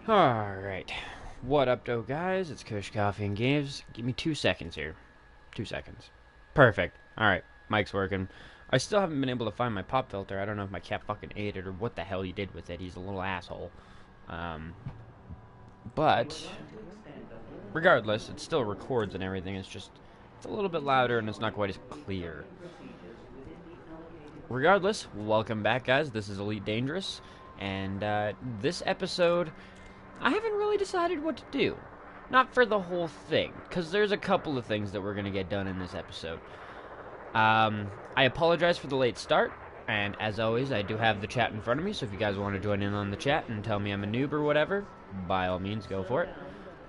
Alright. What up, though, guys? It's Kush Coffee and Games. Give me 2 seconds here. 2 seconds. Perfect. Alright, mic's working. I still haven't been able to find my pop filter. I don't know if my cat fucking ate it or what the hell he did with it. He's a little asshole. But, regardless, it still records and everything. It's a little bit louder and it's not quite as clear. Regardless, welcome back, guys. This is Elite Dangerous. And, this episode, I haven't really decided what to do. Not for the whole thing, because there's a couple of things that we're going to get done in this episode. I apologize for the late start, and as always, I do have the chat in front of me, so if you guys want to join in on the chat and tell me I'm a noob or whatever, by all means, go for it.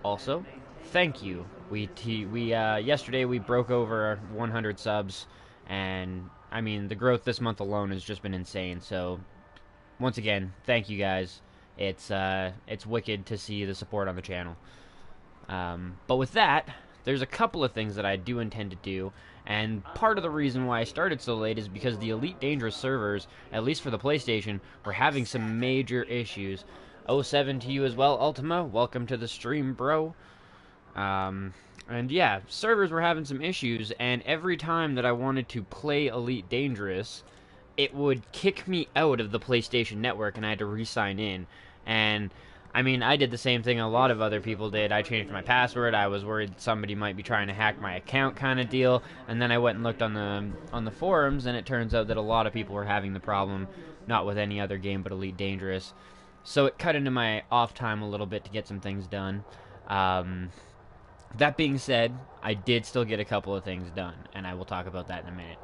Also, thank you. Yesterday we broke over 100 subs, and, I mean, the growth this month alone has just been insane, so, once again, thank you guys. It's wicked to see the support on the channel. But with that, there's a couple of things that I do intend to do, and part of the reason why I started so late is because the Elite Dangerous servers, at least for the PlayStation, were having some major issues. 07 to you as well, Ultima. Welcome to the stream, bro. And yeah, servers were having some issues, and every time that I wanted to play Elite Dangerous, it would kick me out of the PlayStation Network, and I had to re-sign in. And, I mean, I did the same thing a lot of other people did. I changed my password. I was worried somebody might be trying to hack my account kind of deal. And then I went and looked on the forums, and it turns out that a lot of people were having the problem, not with any other game but Elite Dangerous. So it cut into my off time a little bit to get some things done. That being said, I did still get a couple of things done, and I will talk about that in a minute.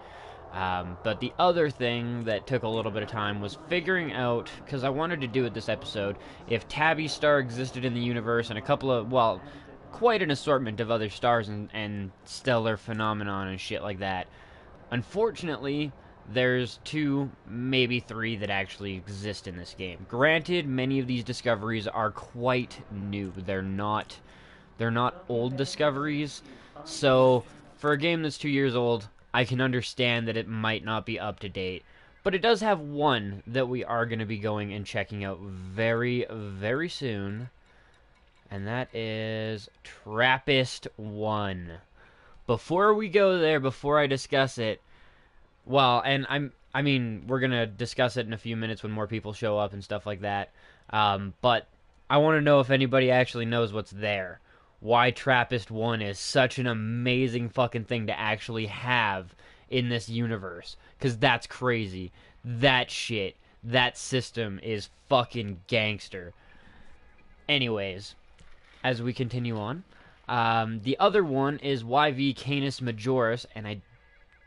But the other thing that took a little bit of time was figuring out, because I wanted to do it this episode, if Tabby Star existed in the universe and a couple of, well, quite an assortment of other stars and stellar phenomenon and shit like that. Unfortunately, there's 2, maybe 3 that actually exist in this game. Granted, many of these discoveries are quite new. They're not old discoveries, so for a game that's 2 years old, I can understand that it might not be up to date, but it does have one that we are going to be going and checking out very, very soon, and that is Trappist 1. Before we go there, before I discuss it, well, and I mean, we're going to discuss it in a few minutes when more people show up and stuff like that, but I want to know if anybody actually knows what's there. Why Trappist 1 is such an amazing fucking thing to actually have in this universe. Because that's crazy. That shit, that system is fucking gangster. Anyways, as we continue on, the other one is YV Canis Majoris, and I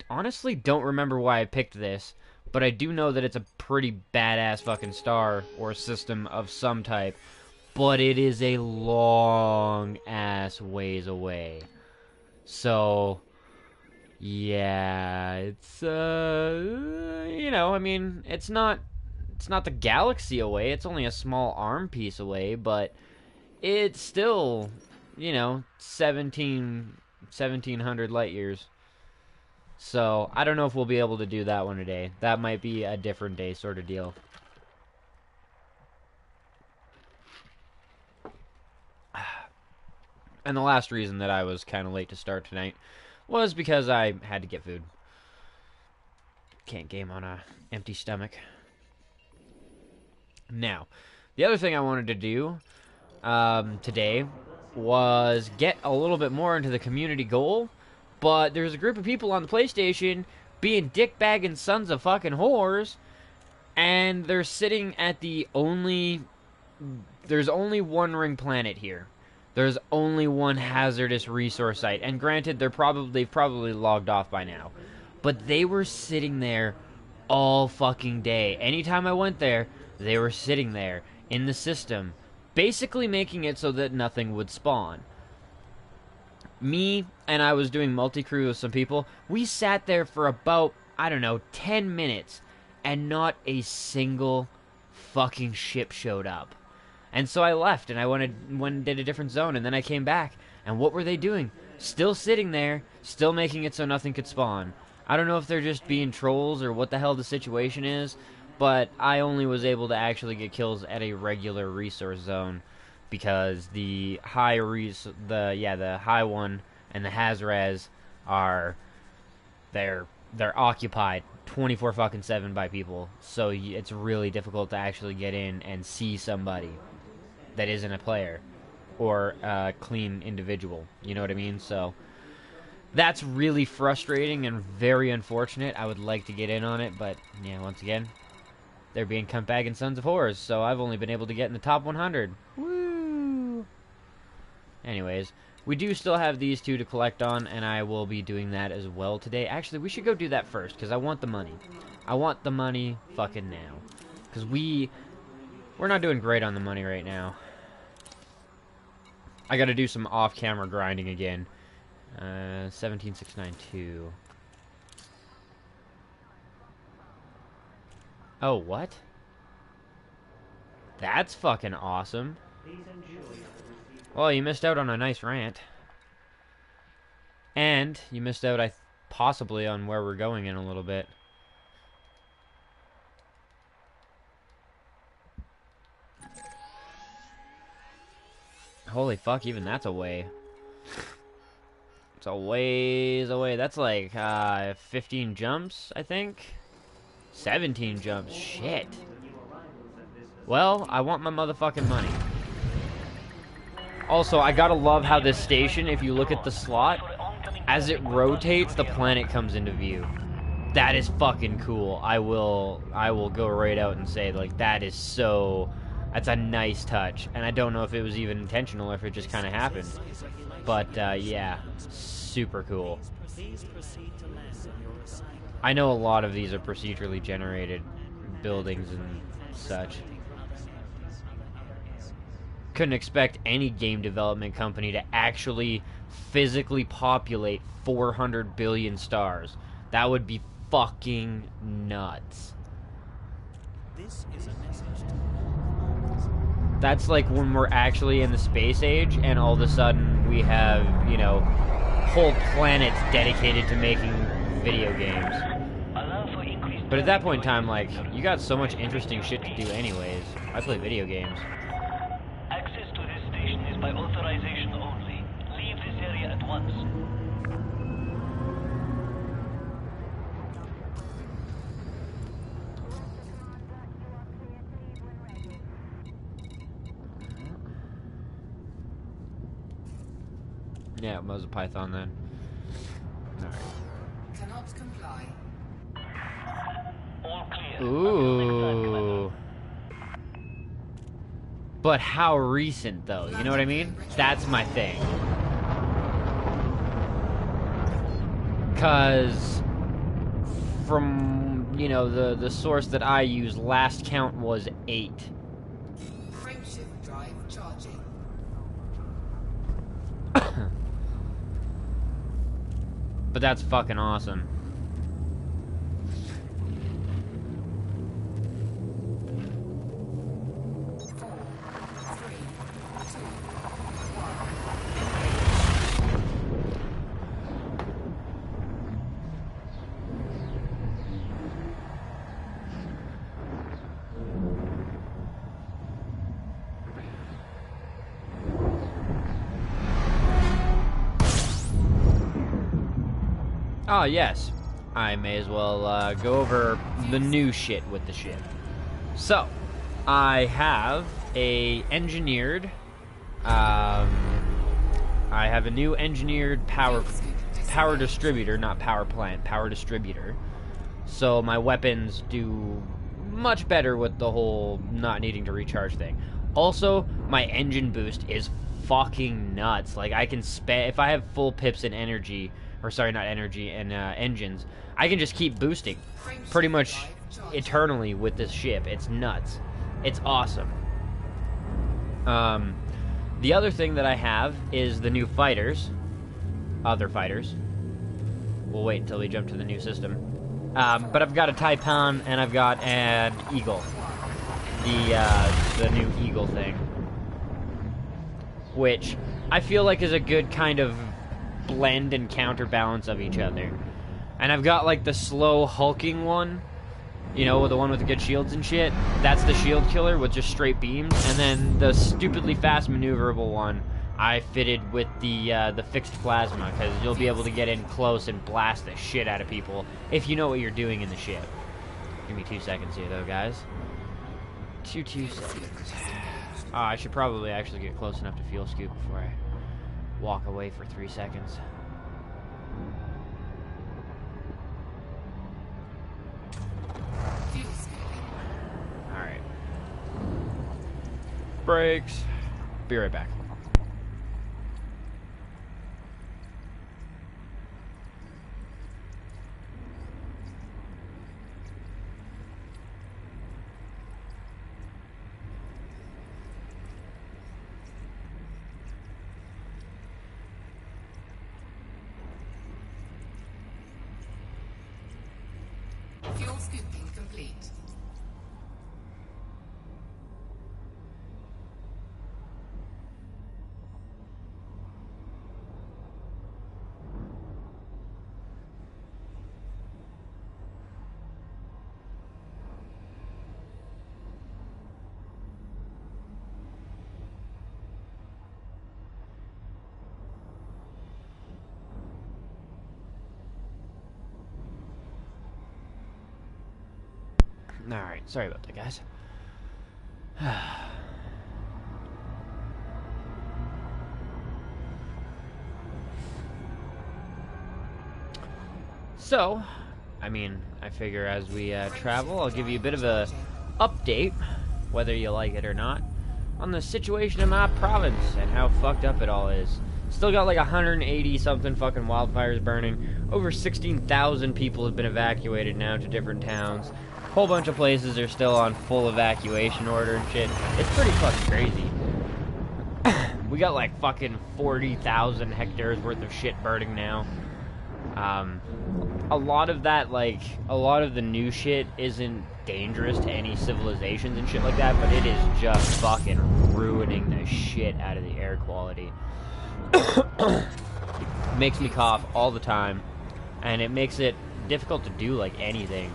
honestly don't remember why I picked this, but I do know that it's a pretty badass fucking star or system of some type. But it is a long-ass ways away. So, yeah, it's, you know, I mean, it's not the galaxy away, it's only a small arm piece away, but it's still, you know, 1700 light years. So, I don't know if we'll be able to do that one today. That might be a different day sort of deal. And the last reason that I was kind of late to start tonight was because I had to get food. Can't game on a empty stomach. Now, the other thing I wanted to do today was get a little bit more into the community goal, but there's a group of people on the PlayStation being dickbagging sons of fucking whores, and they're sitting at the only... There's only one ring planet here. There's only one hazardous resource site, and granted, they've probably logged off by now. But they were sitting there all fucking day. Anytime I went there, they were sitting there in the system, basically making it so that nothing would spawn. Me and I was doing multi-crew with some people. We sat there for about, I don't know, 10 minutes, and not a single fucking ship showed up. And so I left, and I went and did a different zone, and then I came back. And what were they doing? Still sitting there, still making it so nothing could spawn. I don't know if they're just being trolls or what the hell the situation is, but I only was able to actually get kills at a regular resource zone. because the the high one and the Hazraz are they're occupied 24 fucking 7 by people, so it's really difficult to actually get in and see somebody that isn't a player or a clean individual. You know what I mean? So that's really frustrating and very unfortunate. I would like to get in on it, but yeah, once again, they're being cuntbagging sons of whores, so I've only been able to get in the top 100. Woo! Anyways, we do still have these two to collect on, and I will be doing that as well today. Actually, we should go do that first, because I want the money. I want the money fucking now. Because we're not doing great on the money right now. I gotta do some off-camera grinding again. 17692. Oh, what? That's fucking awesome. Well, you missed out on a nice rant. And you missed out, possibly, on where we're going in a little bit. Holy fuck, even that's a way. It's a ways away. That's like 15 jumps, I think. 17 jumps. Shit. Well, I want my motherfucking money. Also, I gotta love how this station, if you look at the slot, as it rotates, the planet comes into view. That is fucking cool. I will go right out and say, like, that's a nice touch. And I don't know if it was even intentional or if it just kind of happened. But, yeah, super cool. I know a lot of these are procedurally generated buildings and such. Couldn't expect any game development company to actually physically populate 400 billion stars. That would be fucking nuts. This is a message. That's like when we're actually in the space age and all of a sudden we have, you know, whole planets dedicated to making video games. But at that point in time, like, you got so much interesting shit to do anyways. I play video games. Access to this station is by authorization only. Leave this area at once. Yeah, it was a Python then. Alright. Cannot comply. All clear. Ooh. But how recent, though? You know what I mean? That's my thing. Because from, you know, the source that I use, last count was 8. Frameshift drive charging. But that's fucking awesome. Oh, yes. I may as well go over the new shit with the ship. So, I have a engineered... I have a new engineered power distributor, not power plant, power distributor. So my weapons do much better with the whole not needing to recharge thing. Also, my engine boost is fucking nuts. Like, I can if I have full pips in energy... Or sorry, not energy, and engines. I can just keep boosting pretty much eternally with this ship. It's nuts. It's awesome. The other thing that I have is the new fighters. Other fighters. We'll wait until we jump to the new system. But I've got a Taipan and I've got an Eagle. The new Eagle thing. Which I feel like is a good kind of blend and counterbalance of each other. And I've got like the slow hulking one, You know, the one with the good shields and shit? That's the shield killer with just straight beams. And then the stupidly fast maneuverable one, I fitted with the fixed plasma, because you'll be able to get in close and blast the shit out of people if you know what you're doing in the ship. Give me 2 seconds here, though, guys. 2 seconds. I should probably actually get close enough to fuel scoop before I walk away for 3 seconds. Alright. Brakes. Be right back. Fuel scooping complete. Alright, sorry about that, guys. So, I mean, I figure as we travel, I'll give you a bit of a update, whether you like it or not, on the situation in my province and how fucked up it all is. Still got like 180 something fucking wildfires burning. Over 16,000 people have been evacuated now to different towns. Whole bunch of places are still on full evacuation order and shit. It's pretty fucking crazy. We got like fucking 40,000 hectares worth of shit burning now. A lot of that, like, a lot of the new shit isn't dangerous to any civilizations and shit like that, but it is just fucking ruining the shit out of the air quality. Makes me cough all the time, and it makes it difficult to do, like, anything.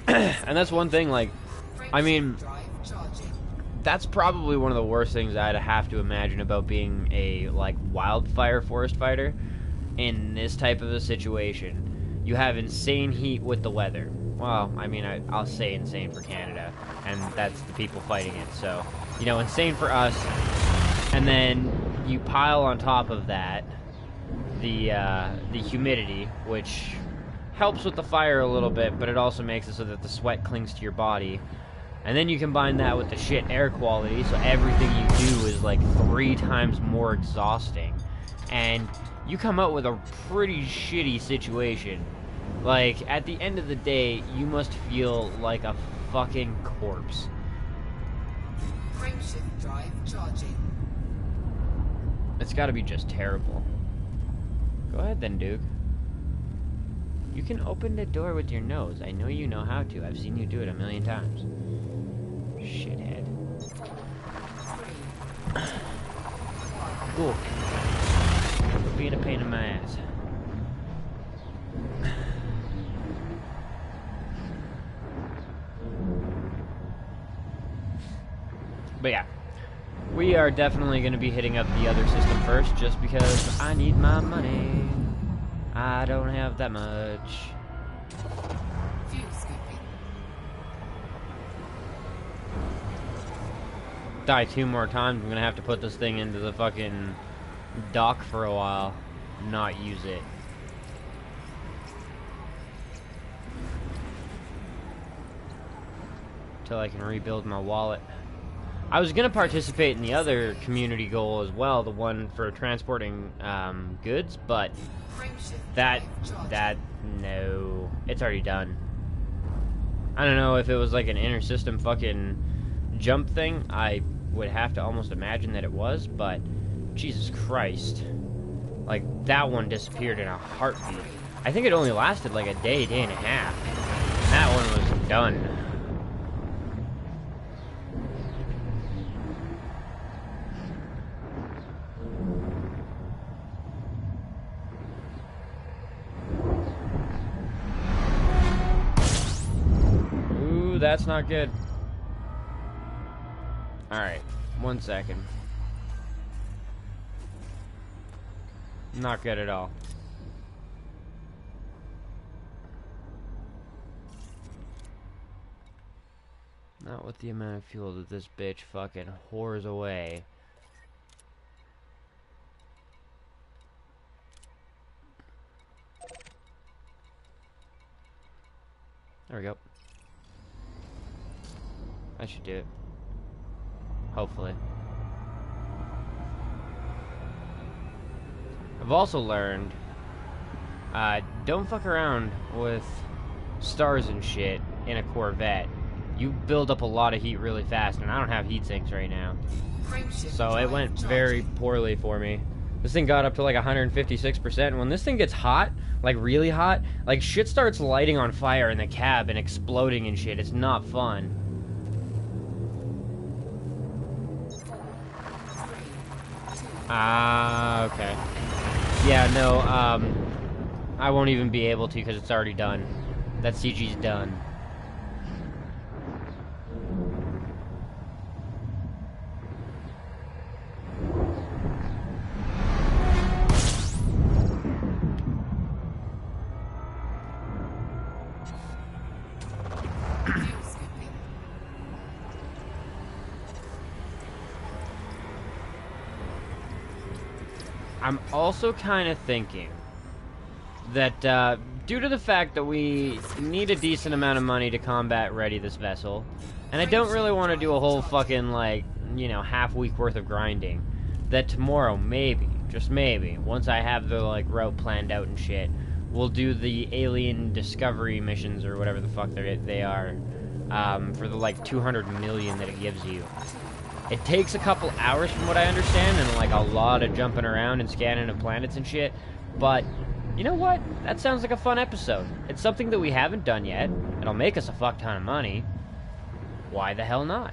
And that's one thing, like, I mean, that's probably one of the worst things I'd have to imagine about being a, like, wildfire forest fighter in this type of a situation. You have insane heat with the weather. Well, I mean, I'll say insane for Canada, and that's the people fighting it, so, you know, insane for us, and then you pile on top of that the humidity, which helps with the fire a little bit, but it also makes it so that the sweat clings to your body. And then you combine that with the shit air quality, so everything you do is like 3 times more exhausting. And you come out with a pretty shitty situation. Like, at the end of the day, you must feel like a fucking corpse. Frameshift drive charging. It's gotta be just terrible. Go ahead then, Duke. You can open the door with your nose. I know you know how to. I've seen you do it a million times. Shithead. Cool. Quit being a pain in my ass. But yeah, we are definitely going to be hitting up the other system first, just because I need my money. I don't have that much. Fuel scooping. Die 2 more times, I'm going to have to put this thing into the fucking dock for a while. Not use it. Till I can rebuild my wallet. I was going to participate in the other community goal as well, the one for transporting goods, but no, it's already done. I don't know if it was like an inter-system fucking jump thing. I would have to almost imagine that it was, but Jesus Christ. Like, that one disappeared in a heartbeat. I think it only lasted like a day and a half. And that one was done. Ooh, that's not good. Alright, 1 second. Not good at all. Not with the amount of fuel that this bitch fucking whores away. There we go. I should do it. Hopefully. I've also learned, don't fuck around with stars and shit in a Corvette. You build up a lot of heat really fast, and I don't have heat sinks right now. So it went very poorly for me. This thing got up to like 156%, and when this thing gets hot, like really hot, like shit starts lighting on fire in the cab and exploding and shit. It's not fun. Ah, okay. Yeah, no, I won't even be able to because it's already done. That CG's done. I'm also kind of thinking that due to the fact that we need a decent amount of money to combat ready this vessel, and I don't really want to do a whole fucking, like, you know, half-week worth of grinding, that tomorrow, maybe, just maybe, once I have the, like, route planned out and shit, we'll do the alien discovery missions, or whatever the fuck they are, for the, like, 200 million that it gives you. It takes a couple hours from what I understand, and like a lot of jumping around and scanning of planets and shit, but you know what? That sounds like a fun episode. It's something that we haven't done yet. It'll make us a fuck ton of money. Why the hell not?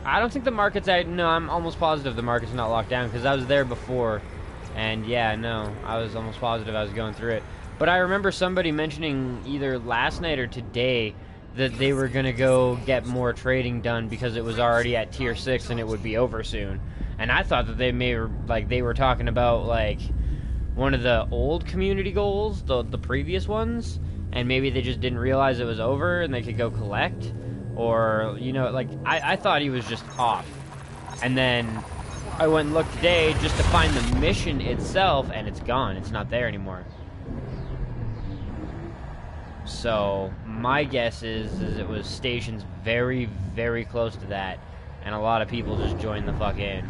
I don't think the market's out. No, I'm almost positive the market's not locked down because I was there before. And yeah, no, I was almost positive I was going through it. But I remember somebody mentioning either last night or today that they were going to go get more trading done because it was already at tier 6 and it would be over soon. And I thought that they were talking about like one of the old community goals, the previous ones, and maybe they just didn't realize it was over and they could go collect. Or, you know, like, I thought he was just off. And then I went and looked today just to find the mission itself, and it's gone. It's not there anymore. So, my guess is it was stations very, very close to that, and a lot of people just joined the fuck in.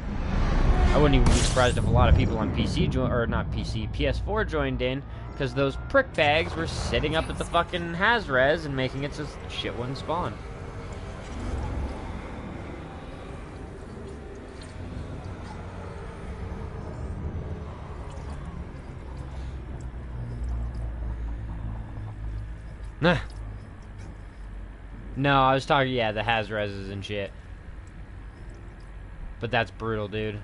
I wouldn't even be surprised if a lot of people on PC, PS4 joined in, because those prick bags were sitting up at the fucking Haz-Res and making it so shit wouldn't spawn. No, I was talking, yeah, the Haz-Reses and shit. But that's brutal, dude.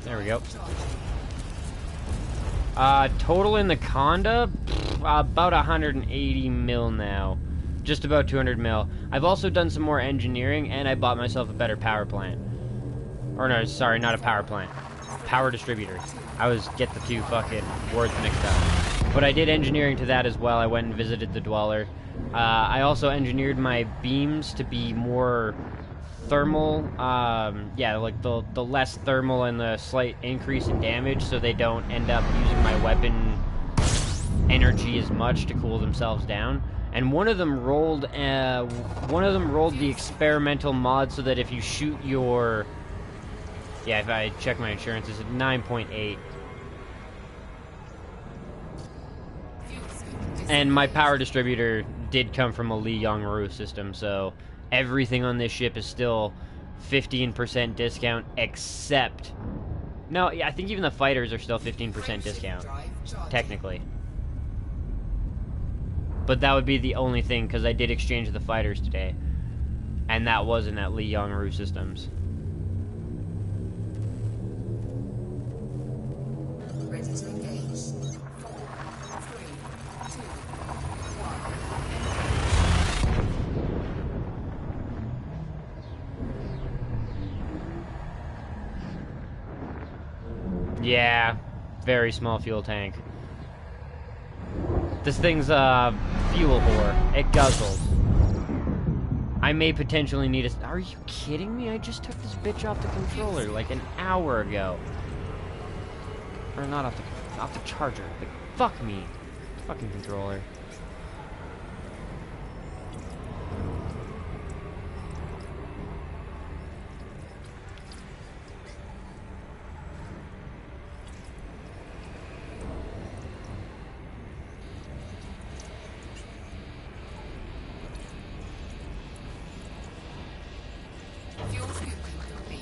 There we go. Total in the Conda, about 180 mil now. Just about 200 mil. I've also done some more engineering, and I bought myself a better power plant. Or no, sorry, not a power plant. Power distributor. I always get the two fucking words mixed up. But I did engineering to that as well. I went and visited the Dweller. I also engineered my beams to be more thermal, yeah, like the less thermal and the slight increase in damage, so they don't end up using my weapon energy as much to cool themselves down. And one of them rolled the experimental mod so that if you shoot your... Yeah, if I check my insurance, it's at 9.8. And my power distributor did come from a Li Yongru system, so everything on this ship is still 15% discount, except... No, yeah, I think even the fighters are still 15% discount, technically. But that would be the only thing, because I did exchange the fighters today. And that wasn't at Li Yongru systems. Ready to engage. 4, 3, 2, 1. Yeah, very small fuel tank. This thing's a fuel whore. It guzzles. I may potentially need a... Are you kidding me? I just took this bitch off the controller like an hour ago. Or not off the charger. Like, fuck me. Fucking controller. Fuel scooping complete.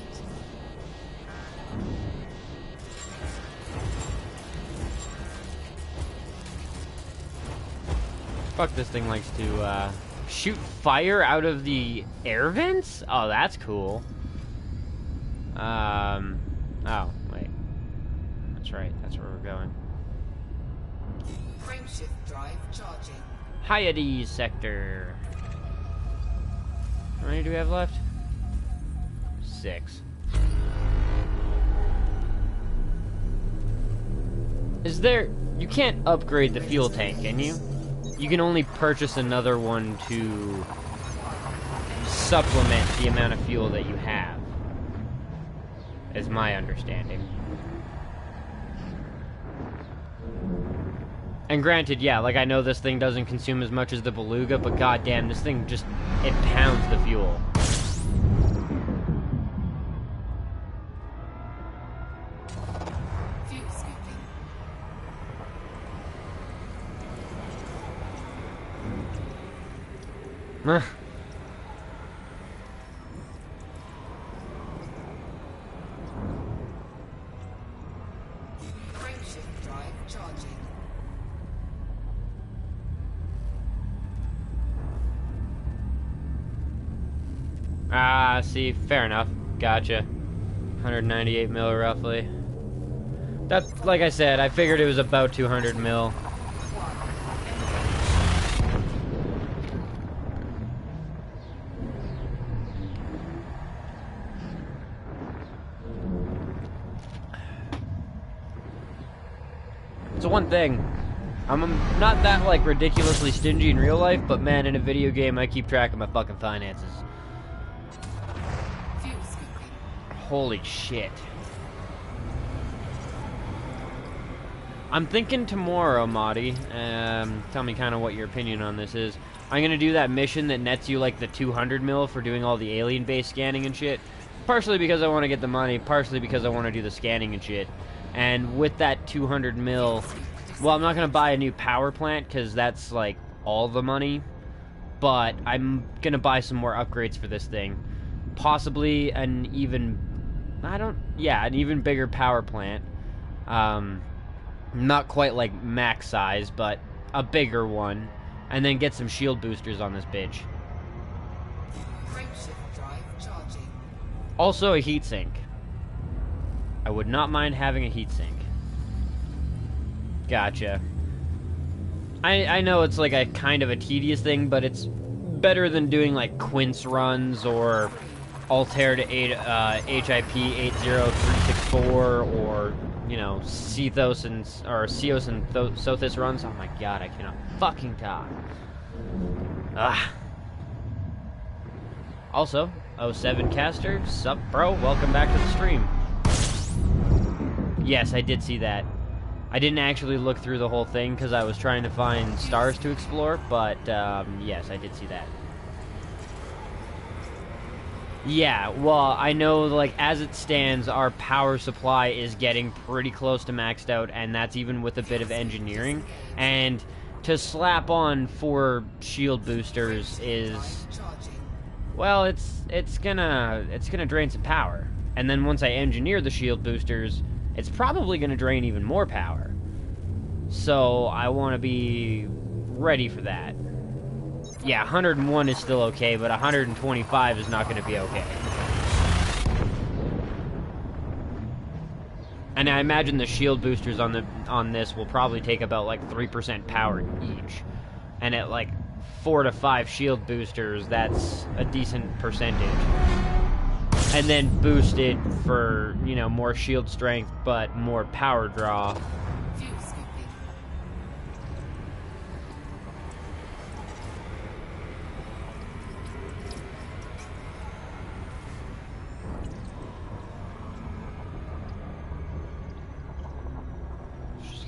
Fuck, this thing likes to, shoot fire out of the air vents? Oh, that's cool. Oh, wait. That's right, that's where we're going. Frameshift drive charging. Hyades sector. How many do we have left? 6. Is there... You can't upgrade the fuel tank, can you? You can only purchase another one to supplement the amount of fuel that you have, is my understanding. And granted, yeah, like I know this thing doesn't consume as much as the Beluga, but goddamn, this thing just, it pounds the fuel. Fuel scooping. Frameshift drive charging. Ah, see, fair enough. Gotcha. 198 mil, roughly. That's, like I said, I figured it was about 200 mil. It's one thing. I'm not that, like, ridiculously stingy in real life, but man, in a video game, I keep track of my fucking finances. Fuel scooping. Holy shit. I'm thinking tomorrow, Marty, tell me kind of what your opinion on this is. I'm gonna do that mission that nets you, like, the 200 mil for doing all the alien base scanning and shit. Partially because I want to get the money, partially because I want to do the scanning and shit. And with that 200 mil... Well, I'm not going to buy a new power plant, because that's, like, all the money. But I'm going to buy some more upgrades for this thing. Possibly an even... an even bigger power plant. Not quite, like, max size, but a bigger one. And then get some shield boosters on this bitch. Frameshift drive charging. Also a heatsink. I would not mind having a heatsink. Gotcha. I know it's like a kind of a tedious thing, but it's better than doing like Quince runs or Altair to HIP 80364 or, you know, Ceos and Sothis runs. Oh my god, I cannot fucking talk. Ah. Also, 07 Caster, sup bro, welcome back to the stream. Yes, I did see that. I didn't actually look through the whole thing because I was trying to find stars to explore, but yes, I did see that. Yeah, well, I know, like, as it stands, our power supply is getting pretty close to maxed out, and that's even with a bit of engineering. And to slap on 4 shield boosters is, well, it's gonna drain some power. And then once I engineer the shield boosters, it's probably gonna drain even more power. So I want to be ready for that. Yeah, 101 is still okay, but 125 is not going to be okay. And I imagine the shield boosters on this will probably take about like 3% power each. And at like 4 to 5 shield boosters, that's a decent percentage. And then boosted for, you know, more shield strength, but more power draw.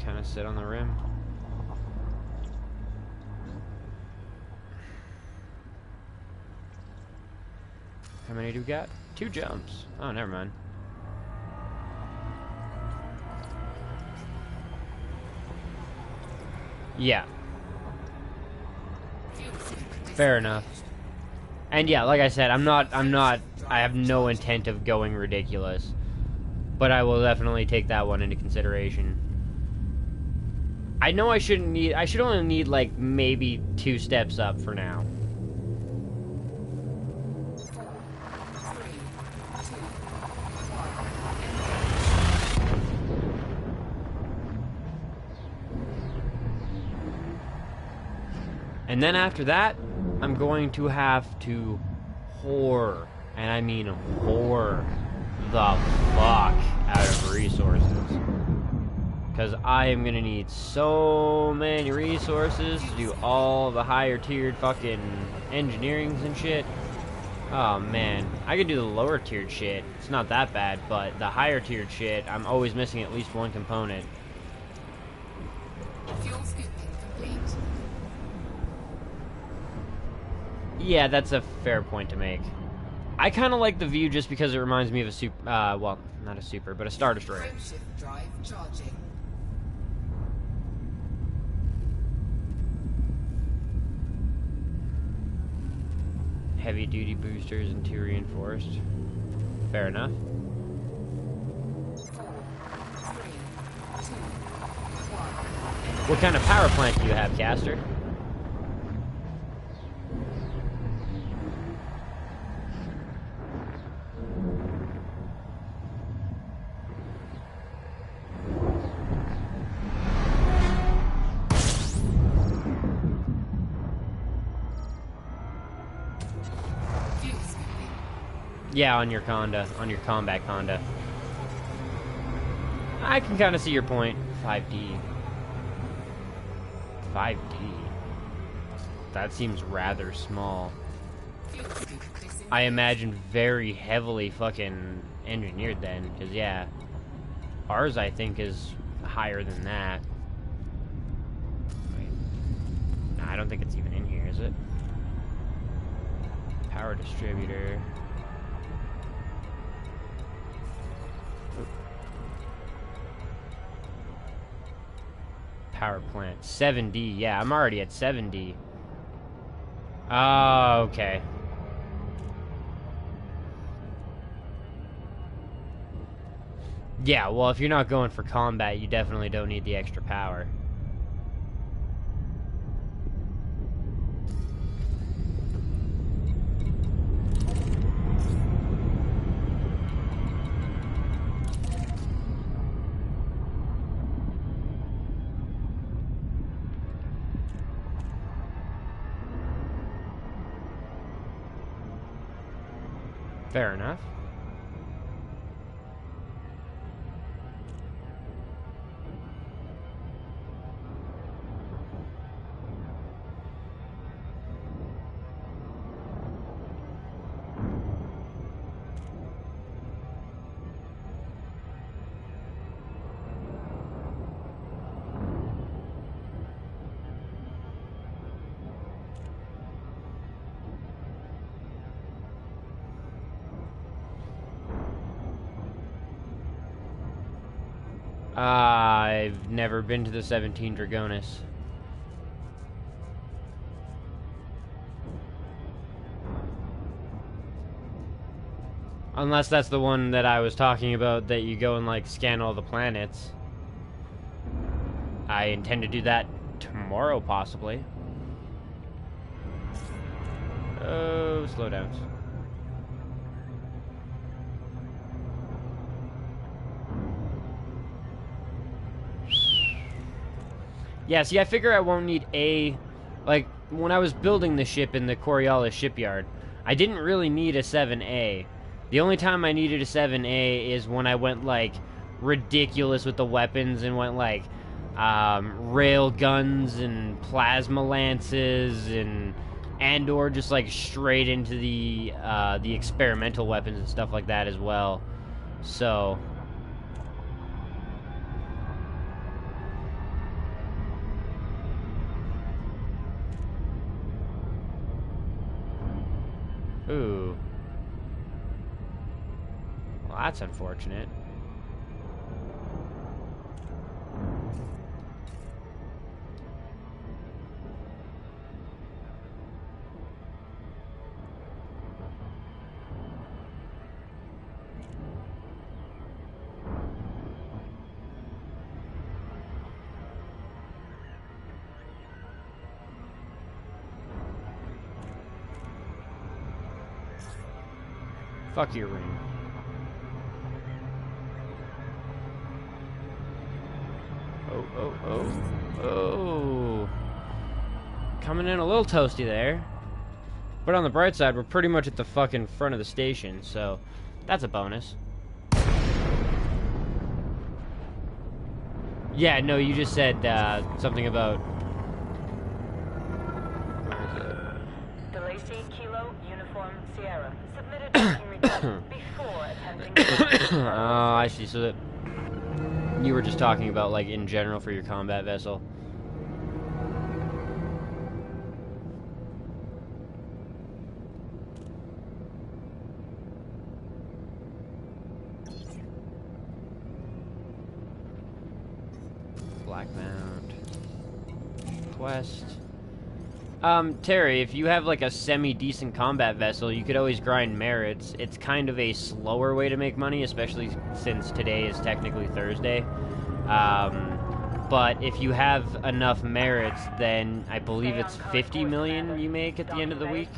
Kind of sit on the rim. How many do we got? 2 jumps. Oh, never mind. Yeah. Fair enough. And yeah, like I said, I have no intent of going ridiculous. But I will definitely take that one into consideration. I know I should only need, like, maybe 2 steps up for now. And then after that, I'm going to have to whore, and I mean whore, the fuck out of resources. Because I am going to need so many resources to do all the higher tiered fucking engineerings and shit. Oh man, I could do the lower tiered shit. It's not that bad, but the higher tiered shit, I'm always missing at least one component. Fuel scooping complete. Yeah, that's a fair point to make. I kind of like the view just because it reminds me of a super, well, not a super, but a Star Destroyer. Frameshift drive charging. Heavy duty boosters and 2 reinforced. Fair enough. 4, 3, 2, 1. What kind of power plant do you have, Caster? Yeah, on your Conda, on your combat Conda. I can kind of see your point. 5D. 5D. That seems rather small. I imagine very heavily fucking engineered then, because yeah. Ours, I think, is higher than that. Wait. Nah, I don't think it's even in here, is it? Power distributor. Power plant. 7D. Yeah, I'm already at 7D. Oh, okay. Yeah, well, if you're not going for combat, you definitely don't need the extra power. Fair enough. I've never been to the 17 Dragonis. Unless that's the one that I was talking about, that you go and, like, scan all the planets. I intend to do that tomorrow, possibly. Oh, slow down. Yeah, see, I figure I won't need a... Like, when I was building the ship in the Coriolis shipyard, I didn't really need a 7A. The only time I needed a 7A is when I went, like, ridiculous with the weapons and went, like, rail guns and plasma lances and/or just, like, straight into the experimental weapons and stuff like that as well. So... Ooh. Well, that's unfortunate. Fuck your ring. Oh. Coming in a little toasty there. But on the bright side, we're pretty much at the fucking front of the station, so that's a bonus. Yeah, no, you just said something about... Delacey, Kilo, Uniform, Sierra. Submitted booking request before attempting... Oh, I see. So that you were just talking about, like, in general for your combat vessel. Black Mount. Quest. Terry, if you have, like, a semi-decent combat vessel, you could always grind merits. It's kind of a slower way to make money, especially since today is technically Thursday. But if you have enough merits, then I believe it's 50 million you make at the end of the week.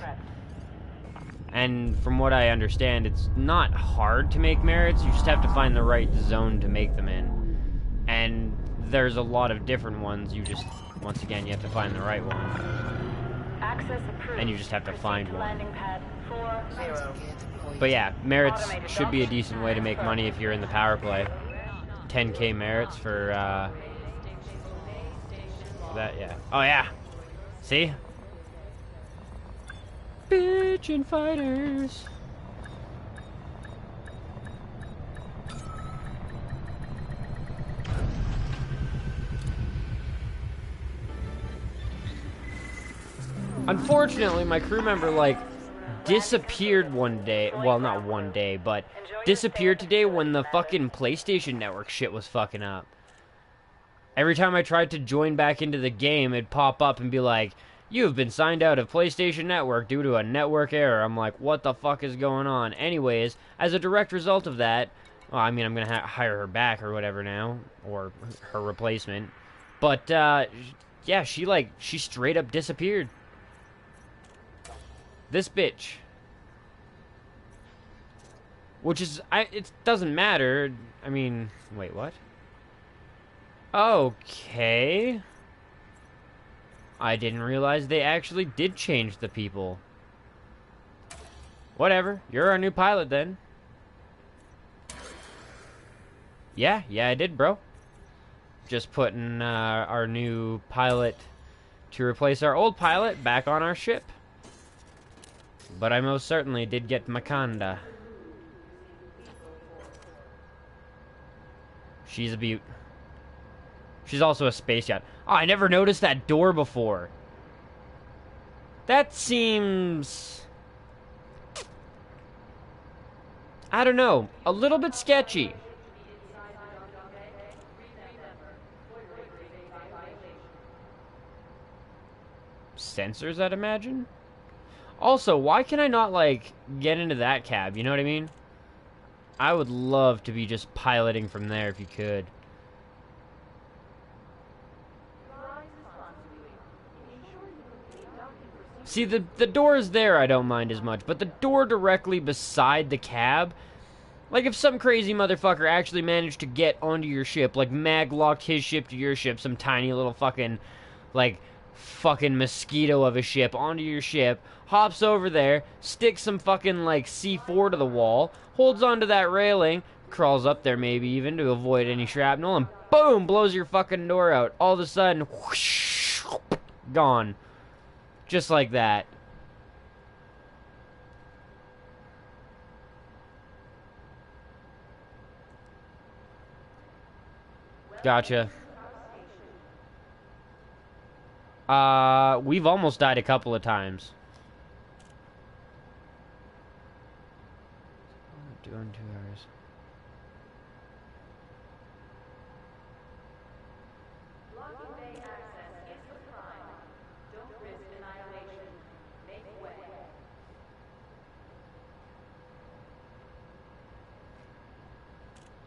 And from what I understand, it's not hard to make merits, you just have to find the right zone to make them in. And there's a lot of different ones, you just, once again, you have to find the right one. Access approved. And you just have to find one. Landing pad 40. But yeah, merits should be a decent way to make money if you're in the power play. 10k merits for that, yeah. Oh yeah. See? Bitchin' fighters. Unfortunately, my crew member, like, disappeared one day. Well, not one day, but disappeared today when the fucking PlayStation Network shit was fucking up. Every time I tried to join back into the game, it'd pop up and be like, you have been signed out of PlayStation Network due to a network error. I'm like, what the fuck is going on? Anyways, as a direct result of that, well, I mean, I'm gonna hire her back or whatever now, or her replacement. But, yeah, she straight up disappeared. This bitch. Which is, it doesn't matter. I mean, wait, what? Okay. I didn't realize they actually did change the people. Whatever. You're our new pilot then. Yeah, I did, bro. Just putting our new pilot to replace our old pilot back on our ship. But I most certainly did get Makanda. She's a beaut. She's also a space yacht. Oh, I never noticed that door before. That seems... I don't know. A little bit sketchy. sensors, I'd imagine. Also, why can I not, like, get into that cab? You know what I mean? I would love to be just piloting from there if you could. See, the doors there I don't mind as much, but the door directly beside the cab, like if some crazy motherfucker actually managed to get onto your ship, like mag-locked his ship to your ship, some tiny little fucking, like, fucking mosquito of a ship onto your ship, hops over there, sticks some fucking, like, C4 to the wall, holds onto that railing, crawls up there maybe even to avoid any shrapnel, and boom, blows your fucking door out. All of a sudden, whoosh, gone. Just like that. Gotcha. We've almost died a couple of times. Doing 2 hours.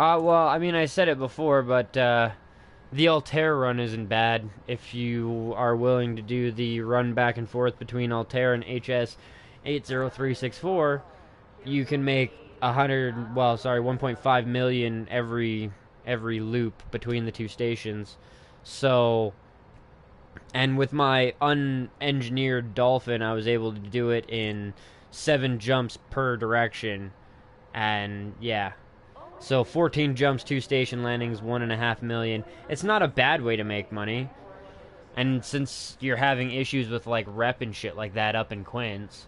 Well, I mean, I said it before, but, the Altair run isn't bad if you are willing to do the run back and forth between Altair and HS 80364. You can make 1.5 million every loop between the two stations. So, and with my unengineered Dolphin, I was able to do it in 7 jumps per direction, and yeah. So 14 jumps, 2 station landings, 1.5 million. It's not a bad way to make money. And since you're having issues with like rep and shit like that up in Quince,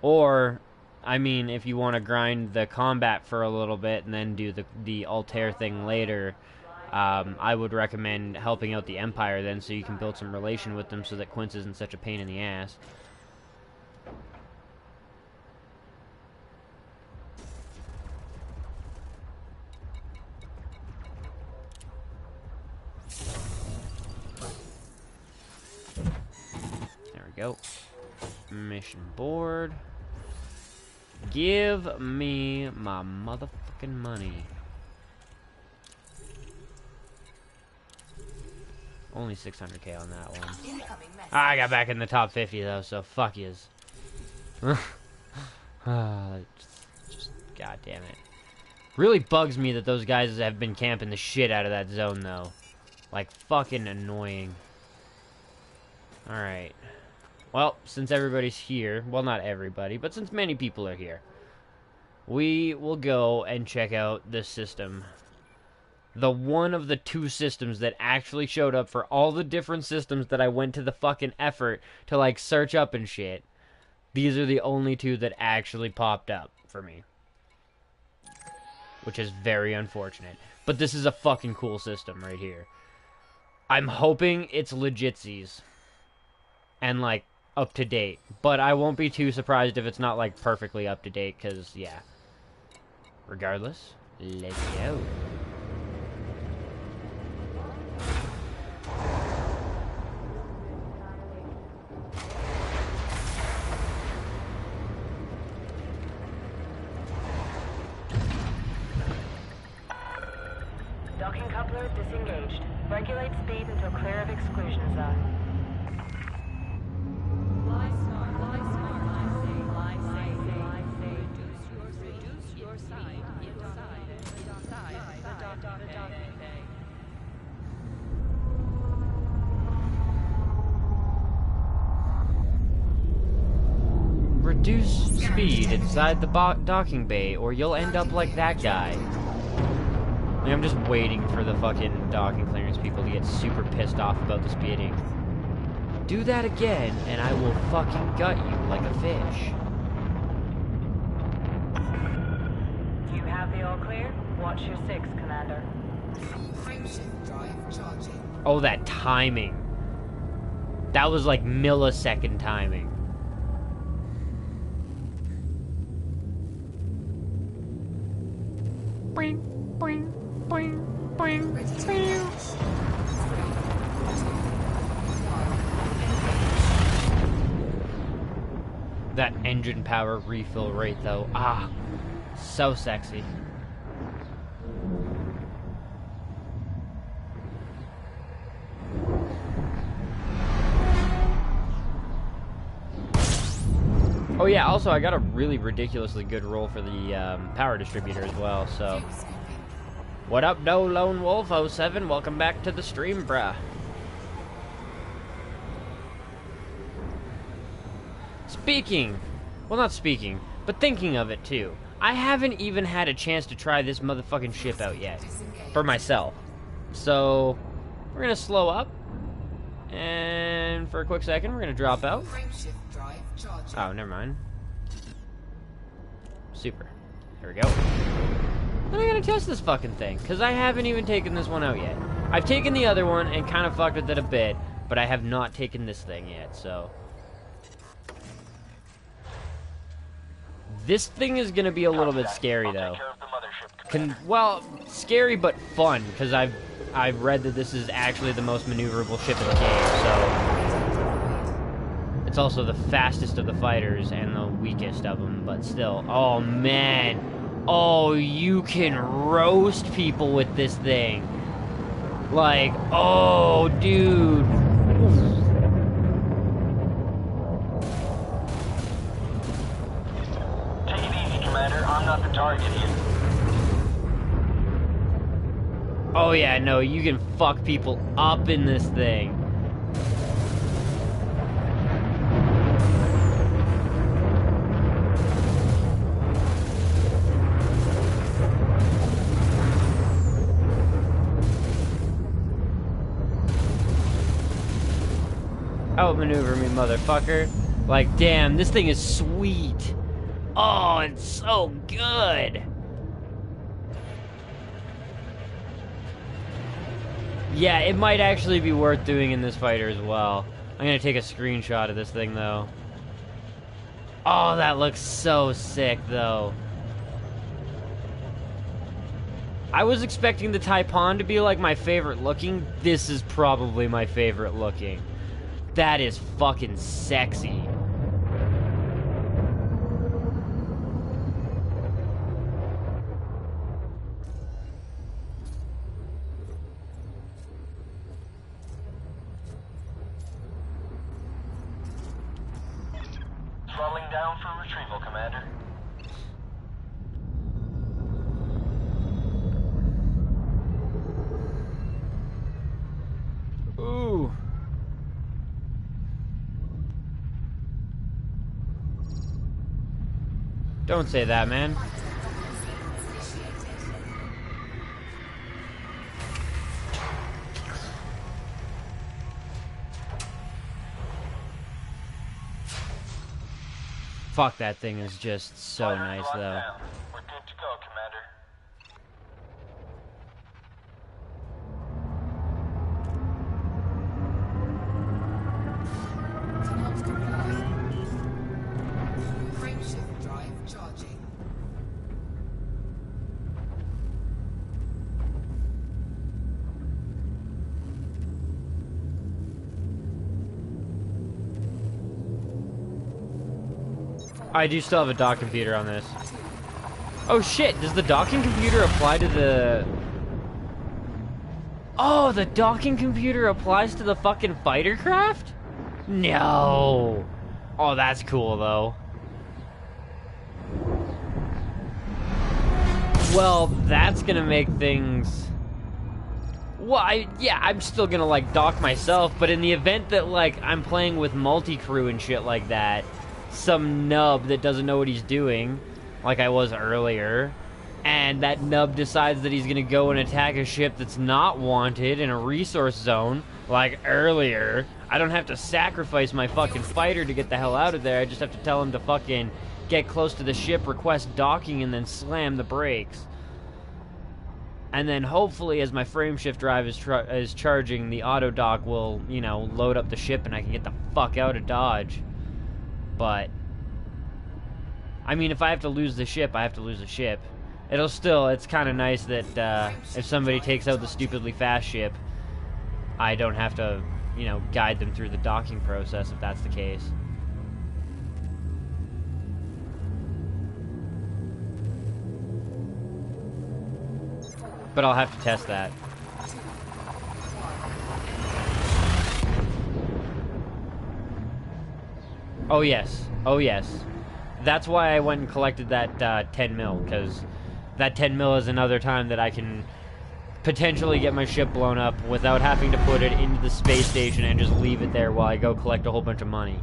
or I mean, if you want to grind the combat for a little bit and then do the Altair thing later, I would recommend helping out the Empire then, so you can build some relation with them, so that Quince isn't such a pain in the ass. Go. Mission board. Give me my motherfucking money. Only 600k on that one. I got back in the top 50 though, so fuck yous. Just god damn it. Really bugs me that those guys have been camping the shit out of that zone though. Like fucking annoying. Alright. Well, since everybody's here, well, not everybody, but since many people are here, we will go and check out this system. The one of the 2 systems that actually showed up for all the different systems that I went to the fucking effort to, like, search up and shit. These are the only 2 that actually popped up for me. Which is very unfortunate. But this is a fucking cool system right here. I'm hoping it's legitsies. And, like, up to date, but I won't be too surprised if it's not like perfectly up to date, because yeah. Regardless, let's go. Docking coupler disengaged. Regulate speed until clear of exclusion zone. Reduce speed inside the docking bay, or you'll end up like that guy. Like, I'm just waiting for the fucking docking clearance people to get super pissed off about the speeding. Do that again, and I will fucking gut you like a fish. You have the all clear? Watch your 6, Commander. Frameshift drive charging. Oh, that timing. That was like millisecond timing. Boing, boing, boing, Ready to engage. 3, 2, 1. That engine power refill rate, though. Ah, so sexy. Oh yeah, also I got a really ridiculously good roll for the power distributor as well, so... Fuel scooping. What up, No Lone Wolf 07? Welcome back to the stream, bruh. Speaking, well not speaking, but thinking of it too, I haven't even had a chance to try this motherfucking ship out yet, for myself. So, we're gonna slow up, and for a quick second, we're gonna drop out. Frameshift drive charging. Oh, never mind. Super. There we go. Then I gotta test this fucking thing, because I haven't even taken this one out yet. I've taken the other one and kind of fucked with it a bit, but I have not taken this thing yet, so... This thing is gonna be a little bit scary, though. Well, scary but fun, because I've read that this is actually the most maneuverable ship in the game, so... It's also the fastest of the fighters and the weakest of them, but still. Oh, man. Oh, you can roast people with this thing. Like, oh, dude. Take it easy, Commander. I'm not the target here. Oh, yeah, no, you can fuck people up in this thing. Outmaneuver me, motherfucker. Like, damn, this thing is sweet. Oh, it's so good. Yeah, it might actually be worth doing in this fighter as well. I'm gonna take a screenshot of this thing, though. Oh, that looks so sick, though. I was expecting the Taipan to be, like, my favorite looking. This is probably my favorite looking. That is fucking sexy. Throttling down for retrieval, Commander. Ooh. Don't say that, man. Fuck, that thing is just so Fighter nice, squad though. down. We're good to go, Commander. Cannot comply. Frameshift drive charging. I do still have a dock computer on this. Oh shit, does the docking computer apply to the... Oh, the docking computer applies to the fucking fighter craft? No. Oh, that's cool, though. Well, that's gonna make things... Well, I'm still gonna, like, dock myself, but in the event that, like, I'm playing with multi-crew and shit like that, some nub that doesn't know what he's doing, like I was earlier, and that nub decides that he's gonna go and attack a ship that's not wanted in a resource zone, like earlier, I don't have to sacrifice my fucking fighter to get the hell out of there. I just have to tell him to fucking get close to the ship, request docking, and then slam the brakes. And then hopefully, as my frameshift drive is charging, the auto dock will, you know, load up the ship and I can get the fuck out of Dodge. But, I mean, if I have to lose the ship, I have to lose the ship. It'll still, it's kind of nice that if somebody takes out the stupidly fast ship, I don't have to, you know, guide them through the docking process if that's the case. But I'll have to test that. Oh yes, oh yes. That's why I went and collected that 10 mil, because that 10 mil is another time that I can potentially get my ship blown up without having to put it into the space station and just leave it there while I go collect a whole bunch of money.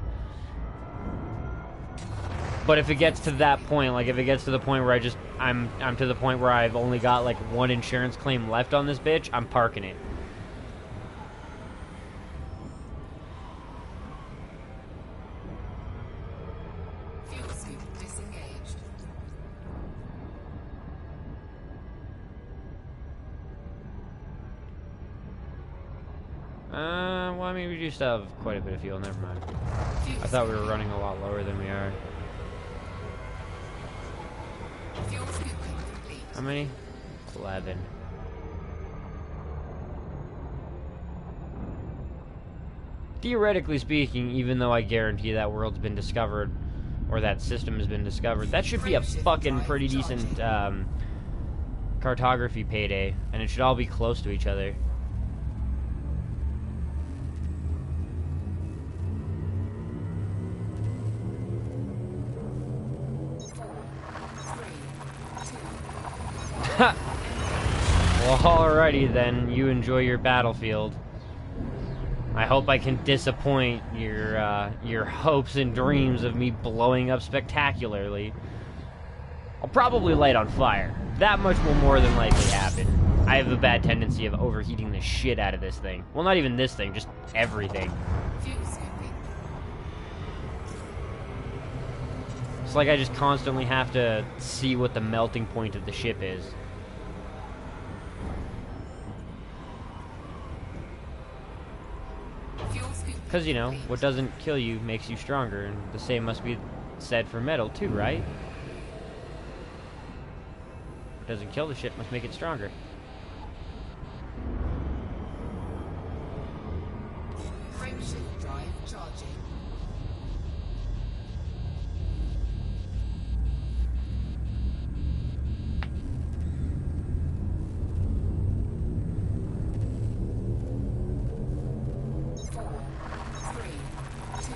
But if it gets to that point, like if it gets to the point where I'm to the point where I've only got like one insurance claim left on this bitch, I'm parking it. Fuel scoop disengaged. Well, I mean, we do still have quite a bit of fuel, never mind. Fuel I thought we were scoop- running a lot lower than we are. Fuel scooping complete. How many? 11. Theoretically speaking, even though I guarantee that world's been discovered, or that system has been discovered, that should be a fucking pretty decent cartography payday, and it should all be close to each other. Well, alrighty then. You enjoy your battlefield. I hope I can disappoint your hopes and dreams of me blowing up spectacularly. I'll probably light on fire. That much will more than likely happen. I have a bad tendency of overheating the shit out of this thing. Well, not even this thing, just everything. Fuel scooping. It's like I just constantly have to see what the melting point of the ship is. Fuel scoop. Because, you know, what doesn't kill you makes you stronger, and the same must be said for metal, too, right? What doesn't kill the ship must make it stronger. Frameshift drive charging. Four, three, two,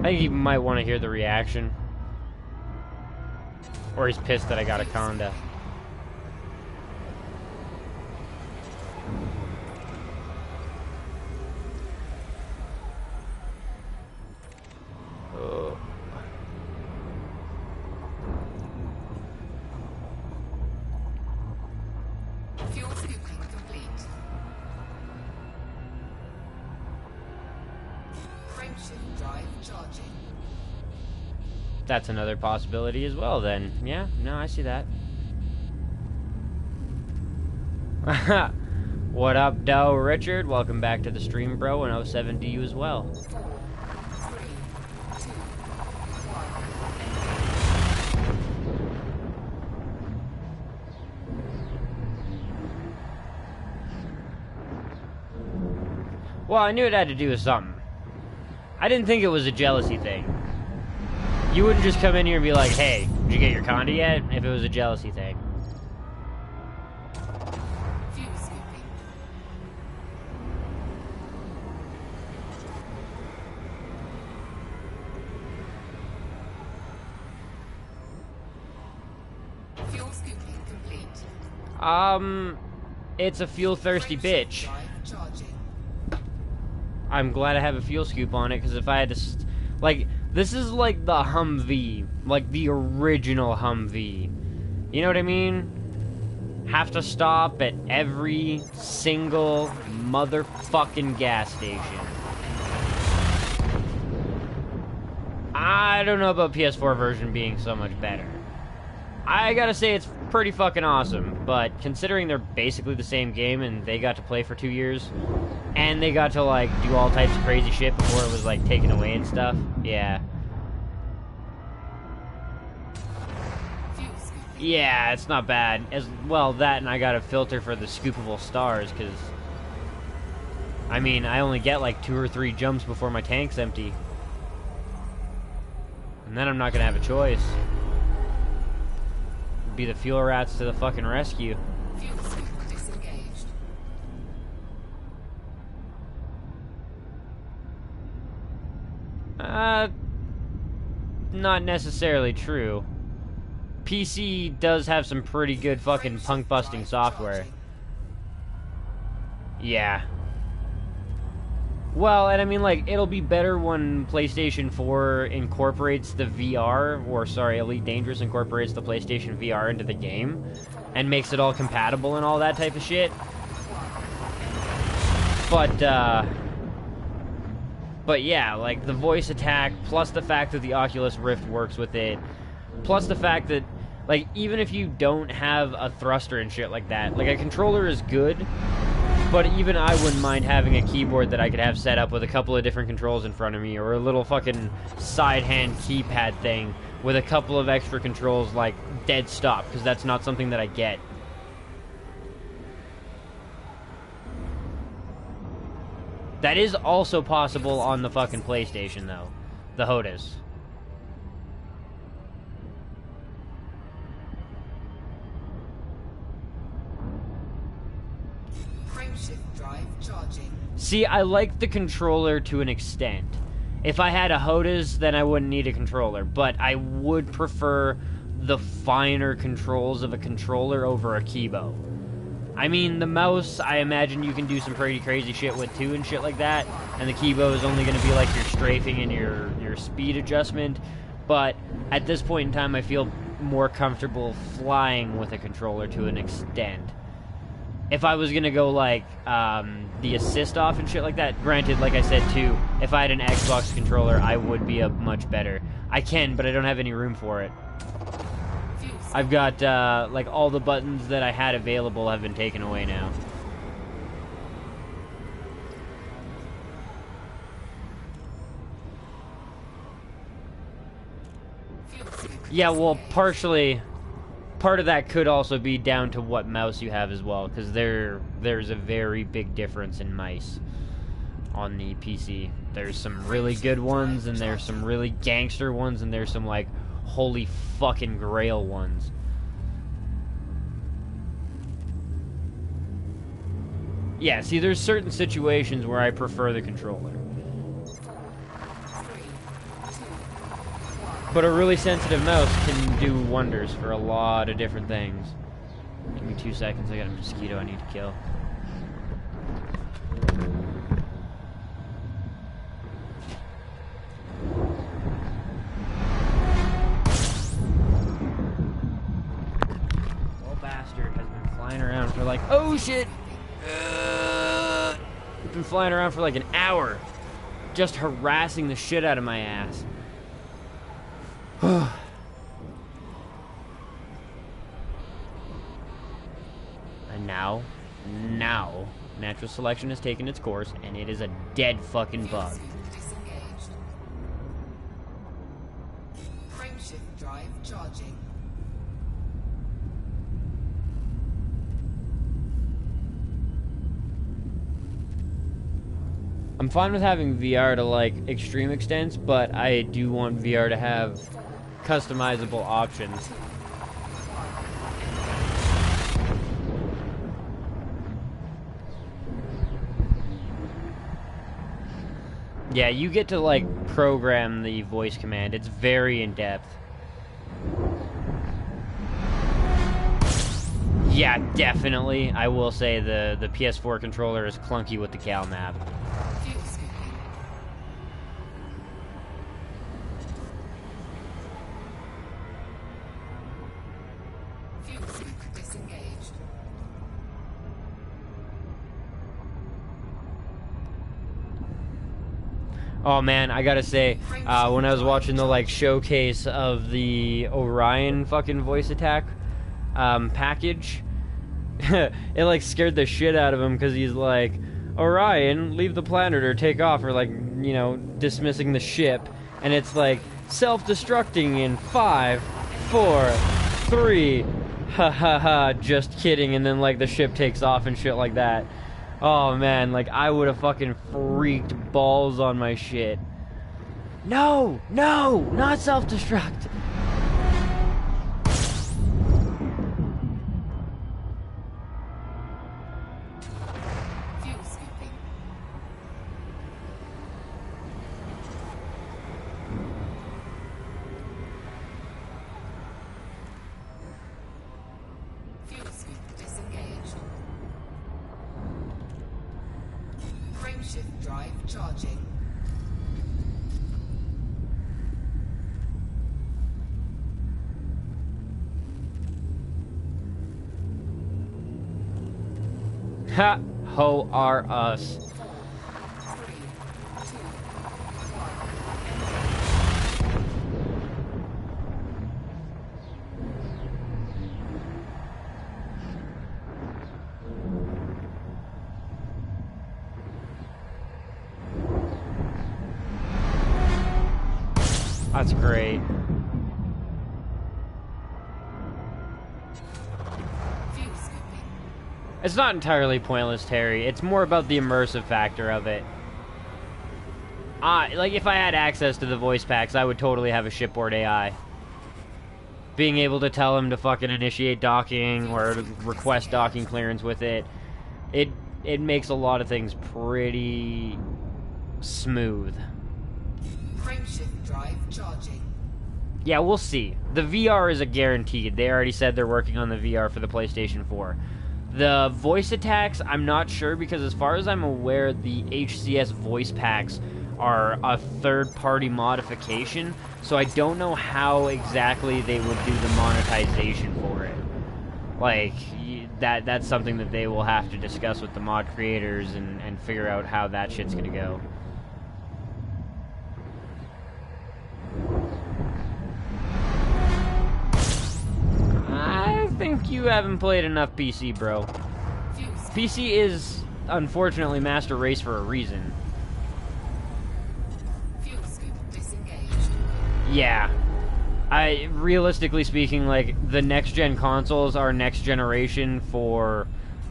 I think he might want to hear the reaction. Or he's pissed that I got a Conda. Oh. fuel scooping complete. Frameshift drive charging. That's another possibility as well, then. Yeah, no, I see that. What up, Doe Richard? Welcome back to the stream, bro, and 07 to you as well. 4, 3, 2, 1. Well, I knew it had to do with something. I didn't think it was a jealousy thing. You wouldn't just come in here and be like, hey, did you get your Conda yet? If it was a jealousy thing. Fuel scooping. Fuel scooping complete. It's a fuel-thirsty Frameshift bitch. drive charging. I'm glad I have a fuel scoop on it, because if I had to... like, this is like the Humvee. Like, the original Humvee. You know what I mean? Have to stop at every single motherfucking gas station. I don't know about PS4 version being so much better. I gotta say it's pretty fucking awesome, but considering they're basically the same game and they got to play for 2 years, and they got to, like, do all types of crazy shit before it was, like, taken away and stuff, yeah. Fuel scooping. Yeah, it's not bad. As well, that and I got a filter for the scoopable stars, because, I mean, I only get, like, 2 or 3 jumps before my tank's empty. And then I'm not gonna have a choice. Be the fuel rats to the fucking rescue. Fuel scoop disengaged. Not necessarily true. PC does have some pretty good fucking punk busting software. Yeah. Well, and I mean, like, it'll be better when PlayStation 4 incorporates the VR, or sorry, Elite Dangerous incorporates the PlayStation VR into the game, and makes it all compatible and all that type of shit. But yeah, like, the voice attack, plus the fact that the Oculus Rift works with it, plus the fact that, like, even if you don't have a thruster and shit like that, like, a controller is good, but even I wouldn't mind having a keyboard that I could have set up with a couple of different controls in front of me, or a little fucking side hand keypad thing with a couple of extra controls like dead stop, because that's not something that I get. That is also possible on the fucking PlayStation, though. The HOTAS. Frameshift drive charging. See, I like the controller to an extent. If I had a HOTAS, then I wouldn't need a controller, but I would prefer the finer controls of a controller over a keyboard. I mean, the mouse, I imagine you can do some pretty crazy shit with too and shit like that, and the keyboard is only going to be like your strafing and your speed adjustment, but at this point in time I feel more comfortable flying with a controller to an extent. If I was going to go like the assist off and shit like that, granted, like I said too, if I had an Xbox controller I would be a much better. I can, but I don't have any room for it. I've got, like, all the buttons that I had available have been taken away now. Yeah, well, partially, part of that could also be down to what mouse you have as well, because there's a very big difference in mice on the PC. There's some really good ones, and there's some really gangster ones, and there's some, like, holy fucking grail ones. Yeah, see, there's certain situations where I prefer the controller. But a really sensitive mouse can do wonders for a lot of different things. Give me 2 seconds, I got a mosquito I need to kill. Bastard has been flying around for like, oh shit! Been flying around for like an hour, just harassing the shit out of my ass. And now, natural selection has taken its course, and it is a dead fucking bug. Disengaged. Frameshift drive charging. I'm fine with having VR to, like, extreme extents, but I do want VR to have customizable options. Yeah, you get to, like, program the voice command. It's very in-depth. Yeah, definitely. I will say the PS4 controller is clunky with the cal map. Fuel scooping. Fuel scoop disengaged. Oh man, I gotta say, when I was watching the like showcase of the Orion fucking voice attack package, it like scared the shit out of him because he's like, Orion, leave the planet or take off, or like, you know, dismissing the ship, and it's like self-destructing in 5, 4, 3, ha ha ha, just kidding, and then like the ship takes off and shit like that. Oh man, like I would have fucking freaked balls on my shit. No, no, not self-destruct. Fuel scooping. Fuel scoop disengaged. Frameshift drive charging. Ha! Ho are us. 4, 3, 2, 1. That's great. fuel scooping. It's not entirely pointless, Terry. It's more about the immersive factor of it. Like, if I had access to the voice packs, I would totally have a shipboard AI. Being able to tell him to fucking initiate docking or request docking clearance with it, it makes a lot of things pretty smooth. Frameshift drive charging. Yeah, we'll see. The VR is a guaranteed. They already said they're working on the VR for the PlayStation 4. The voice attacks, I'm not sure, because as far as I'm aware, the HCS voice packs are a third-party modification, so I don't know how exactly they would do the monetization for it. Like, that's something that they will have to discuss with the mod creators and figure out how that shit's gonna go. I think you haven't played enough PC, bro. Fuel scoop. PC is, unfortunately, Master Race for a reason. Fuel scoop disengaged. Yeah. Realistically speaking, like, the next-gen consoles are next generation for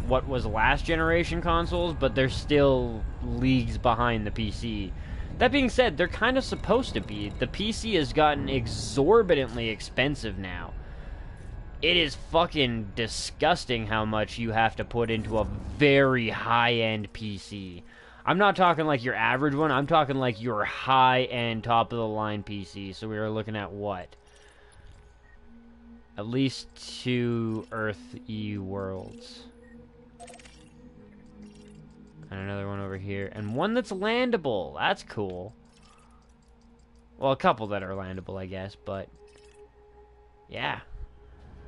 what was last generation consoles, but they're still leagues behind the PC. That being said, they're kind of supposed to be. The PC has gotten exorbitantly expensive now. It is fucking disgusting how much you have to put into a very high-end PC. I'm not talking like your average one, I'm talking like your high-end, top-of-the-line PC. So we are looking at what? At least 2 Earth-E worlds. And another one over here. And one that's landable. That's cool. Well, a couple that are landable, I guess, but... yeah.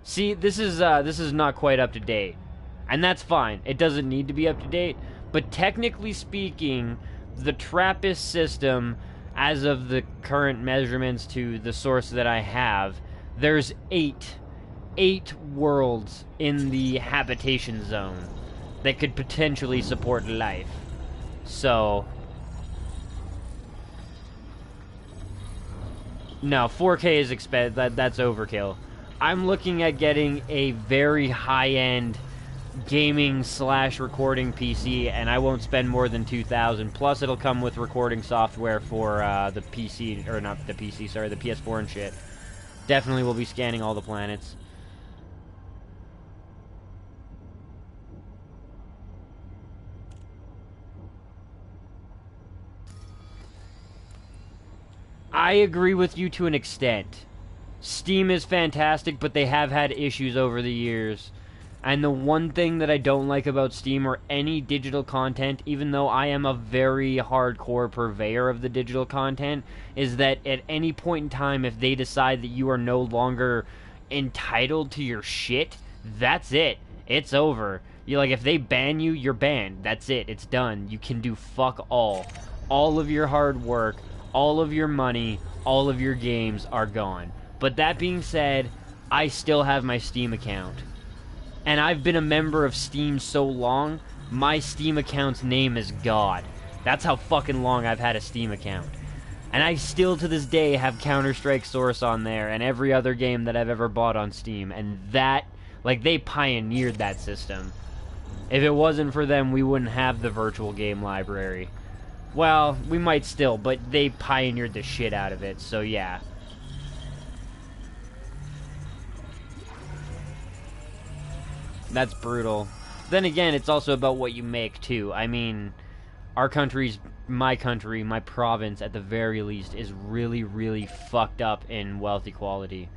See, this is not quite up to date. And that's fine. It doesn't need to be up to date. But technically speaking, the TRAPPIST system, as of the current measurements to the source that I have, there's 8 worlds in the habitation zone that could potentially support life. So... no, 4K is that's overkill. I'm looking at getting a very high-end gaming/recording PC, and I won't spend more than $2,000. Plus, it'll come with recording software for the PC, or not the PC, sorry, the PS4 and shit. Definitely will be scanning all the planets. I agree with you to an extent. Steam is fantastic, but they have had issues over the years. And the one thing that I don't like about Steam or any digital content, even though I am a very hardcore purveyor of the digital content, is that at any point in time, if they decide that you are no longer entitled to your shit, that's it. It's over. If they ban you, you're banned. That's it. It's done. You can do fuck all. all of your hard work, all of your money, all of your games are gone. But that being said, I still have my Steam account. And I've been a member of Steam so long, my Steam account's name is God. That's how fucking long I've had a Steam account. And I still, to this day, have Counter-Strike Source on there and every other game that I've ever bought on Steam. And that, like, they pioneered that system. If it wasn't for them, we wouldn't have the virtual game library. Well, we might still, but they pioneered the shit out of it, so yeah. That's brutal. Then again, it's also about what you make, too. I mean, our country's, my country, my province, at the very least, is really, really fucked up in wealth equality.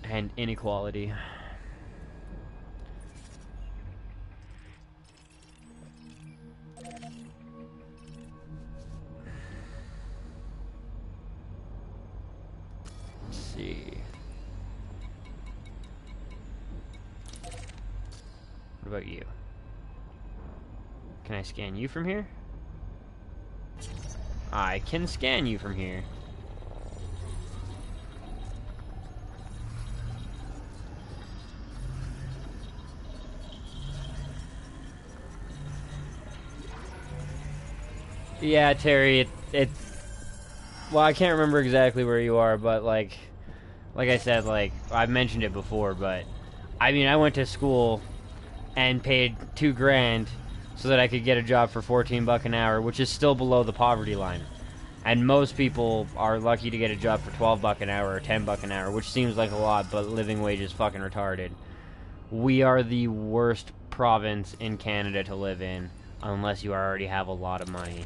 And inequality. Let's see. What about you? Can I scan you from here? I can scan you from here. Yeah, Terry, it well, I can't remember exactly where you are, but like I said, like, I've mentioned it before, but I mean, I went to school and paid $2 grand so that I could get a job for $14 an hour, which is still below the poverty line. And most people are lucky to get a job for $12 an hour or $10 an hour, which seems like a lot, but living wage is fucking retarded. We are the worst province in Canada to live in, unless you already have a lot of money.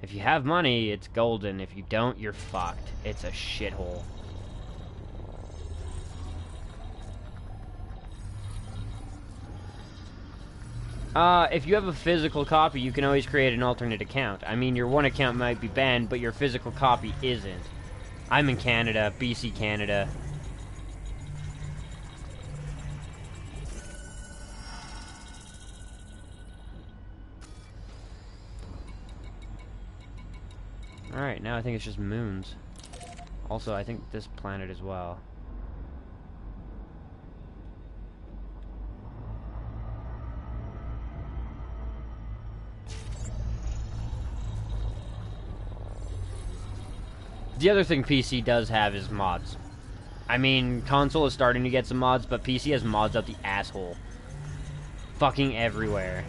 If you have money, it's golden. If you don't, you're fucked. It's a shithole. If you have a physical copy, you can always create an alternate account. I mean, your one account might be banned, but your physical copy isn't. I'm in Canada, BC, Canada. Alright, now I think it's just moons. Also, I think this planet as well. The other thing PC does have is mods. I mean, console is starting to get some mods, but PC has mods out the asshole. Fucking everywhere.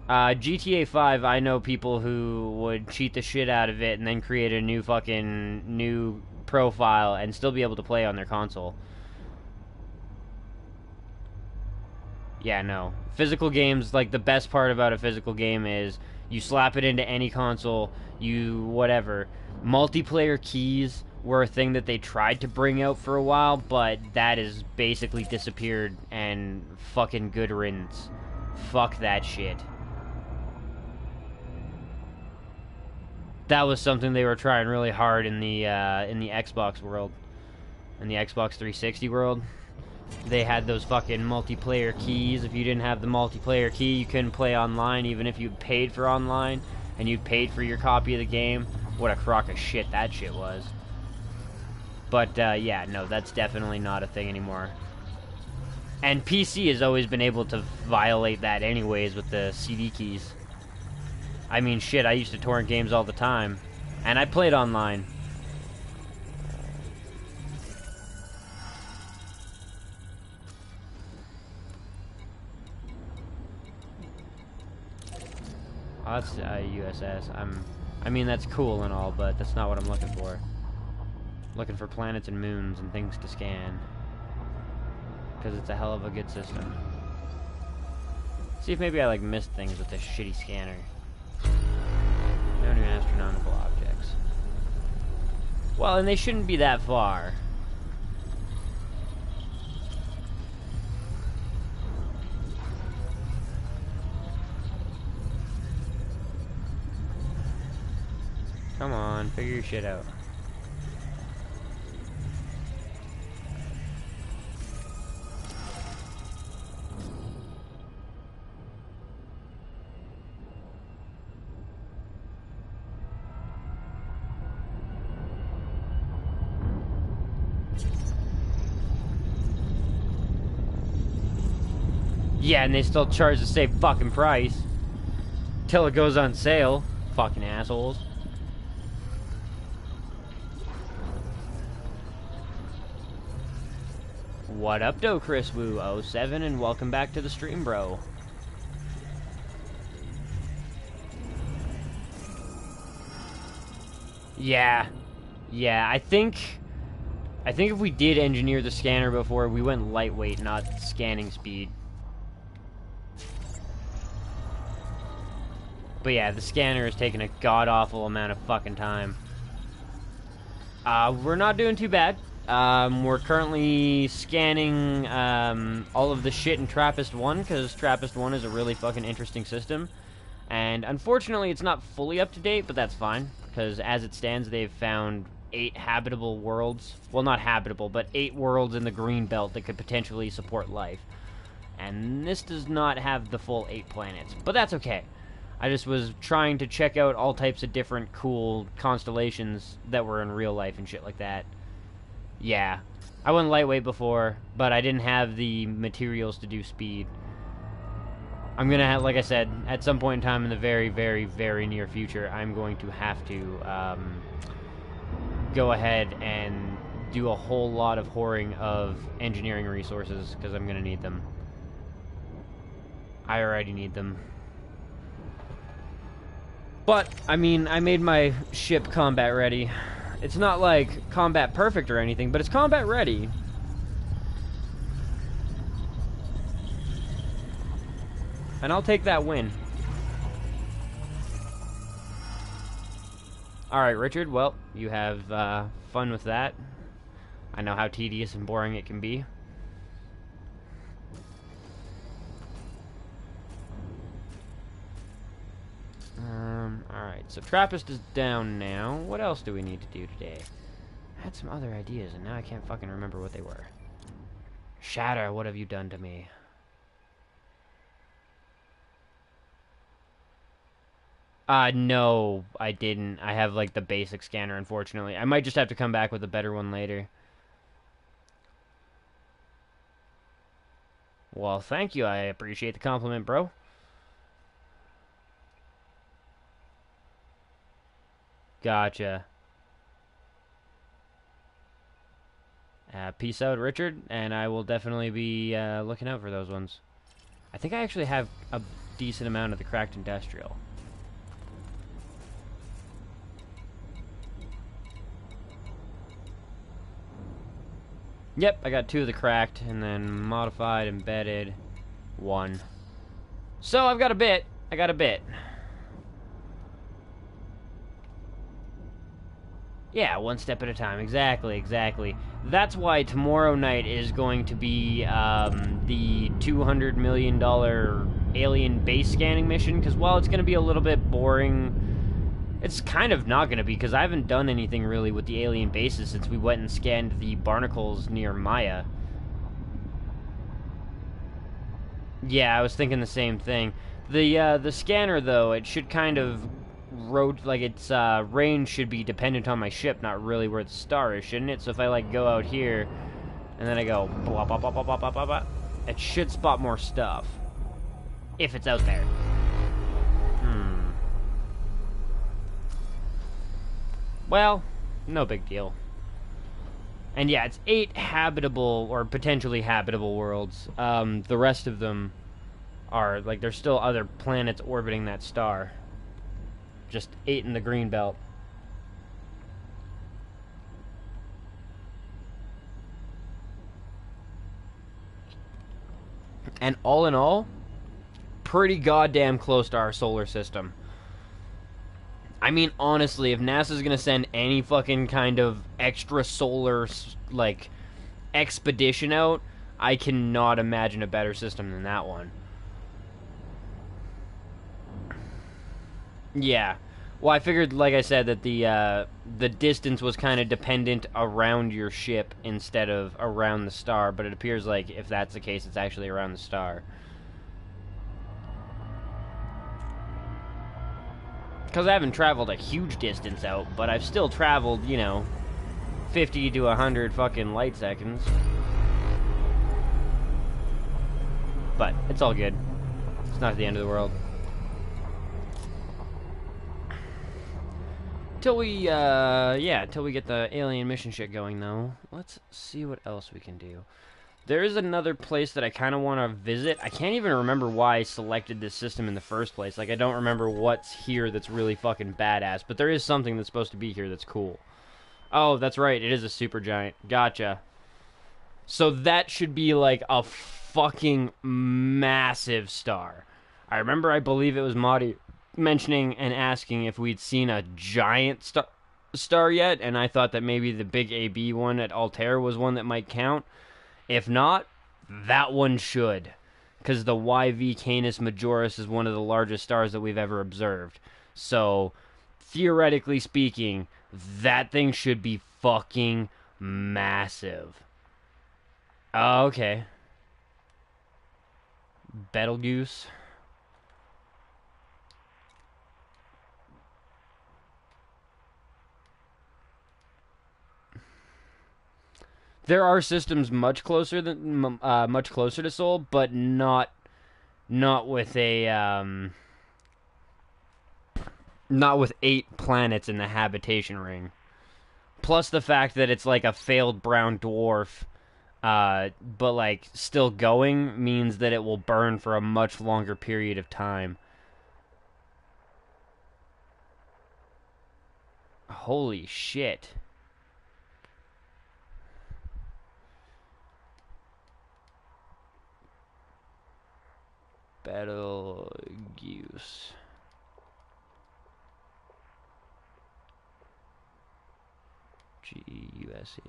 GTA 5, I know people who would cheat the shit out of it and then create a new profile and still be able to play on their console. Yeah, no. Physical games, like, the best part about a physical game is you slap it into any console, whatever. Multiplayer keys were a thing that they tried to bring out for a while, but that has basically disappeared, and fucking good riddance. Fuck that shit. That was something they were trying really hard in the Xbox world. In the Xbox 360 world. They had those fucking multiplayer keys. If you didn't have the multiplayer key, you couldn't play online, even if you paid for online, and you paid for your copy of the game. What a crock of shit that shit was. But, yeah, no, that's definitely not a thing anymore. And PC has always been able to violate that anyways with the CD keys. I mean, shit, I used to torrent games all the time. And I played online. Oh, that's USS. I mean, that's cool and all, but that's not what I'm looking for. Looking for planets and moons and things to scan. Because it's a hell of a good system. See if maybe I, like, missed things with this shitty scanner. No new astronomical objects. Well, and they shouldn't be that far. Come on, figure your shit out. Yeah, and they still charge the same fucking price. Till it goes on sale. Fucking assholes. What up, though, Chris Woo 07, and welcome back to the stream, bro. Yeah. Yeah, I think if we did engineer the scanner before, we went lightweight, not scanning speed. But yeah, the scanner is taking a god-awful amount of fucking time. We're not doing too bad. We're currently scanning all of the shit in TRAPPIST-1, because TRAPPIST-1 is a really fucking interesting system. And unfortunately, it's not fully up to date, but that's fine, because as it stands, they've found 8 habitable worlds. Well, not habitable, but 8 worlds in the green belt that could potentially support life. And this does not have the full 8 planets, but that's okay. I just was trying to check out all types of different cool constellations that were in real life and shit like that. Yeah, I went lightweight before, but I didn't have the materials to do speed. I'm gonna have, like I said, at some point in time in the very, very, very near future, I'm going to have to go ahead and do a whole lot of whoring of engineering resources, because I'm gonna need them. I already need them. But, I mean, I made my ship combat ready. It's not like combat perfect or anything, but it's combat ready. And I'll take that win. Alright, Richard, well, you have fun with that. I know how tedious and boring it can be. Alright, so TRAPPIST is down now. What else do we need to do today? I had some other ideas, and now I can't fucking remember what they were. Shatter, what have you done to me? No, I didn't. I have, like, the basic scanner, unfortunately. I might just have to come back with a better one later. Well, thank you. I appreciate the compliment, bro. Gotcha. Peace out, Richard, and I will definitely be looking out for those ones. I think I actually have a decent amount of the cracked industrial. Yep, I got 2 of the cracked, and then modified, embedded, 1. So I've got a bit. I got a bit. Yeah, one step at a time. Exactly, exactly. That's why tomorrow night is going to be the $200 million alien base scanning mission, because while it's going to be a little bit boring, it's kind of not going to be, because I haven't done anything really with the alien bases since we went and scanned the barnacles near Maya. Yeah, I was thinking the same thing. The scanner, though, it should kind of like its range should be dependent on my ship, not really where the star is, shouldn't it? So if I like go out here and then I go blah blah blah blah blah blah blah, blah, it should spot more stuff if it's out there. Well, no big deal. And yeah, it's 8 habitable or potentially habitable worlds. The rest of them are like there's still other planets orbiting that star. Just 8 in the green belt. And all in all, pretty goddamn close to our solar system. I mean, honestly, if NASA's gonna send any fucking kind of extra solar, like, expedition out, I cannot imagine a better system than that one. Yeah. Well, I figured, like I said, that the distance was kind of dependent around your ship instead of around the star, but it appears like if that's the case, it's actually around the star. Because I haven't traveled a huge distance out, but I've still traveled, you know, 50 to 100 fucking light seconds. But it's all good. It's not the end of the world. Till we get the alien mission shit going, though. Let's see what else we can do. There is another place that I kind of want to visit. I can't even remember why I selected this system in the first place. Like, I don't remember what's here that's really fucking badass. But there is something that's supposed to be here that's cool. Oh, that's right. It is a supergiant. Gotcha. So that should be, like, a fucking massive star. I remember, I believe it was Maudie mentioning and asking if we'd seen a giant star yet. And I thought that maybe the big AB one at Altair was one that might count. If not, that one should, because the YV Canis Majoris is one of the largest stars that we've ever observed. So, theoretically speaking, that thing should be fucking massive. Oh, okay. Betelgeuse. There are systems much closer to Sol, but not with a not with 8 planets in the habitation ring. Plus the fact that it's like a failed brown dwarf, but like still going, means that it will burn for a much longer period of time. Holy shit. Betelgeuse. GUSE.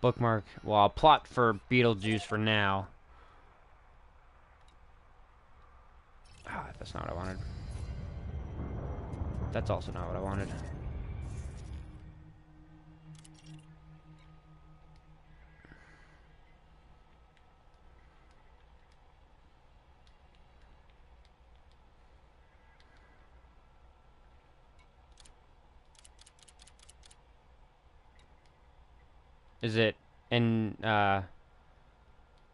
Bookmark. Well, I'll plot for Betelgeuse for now. Ah, that's not what I wanted. That's also not what I wanted. Is it N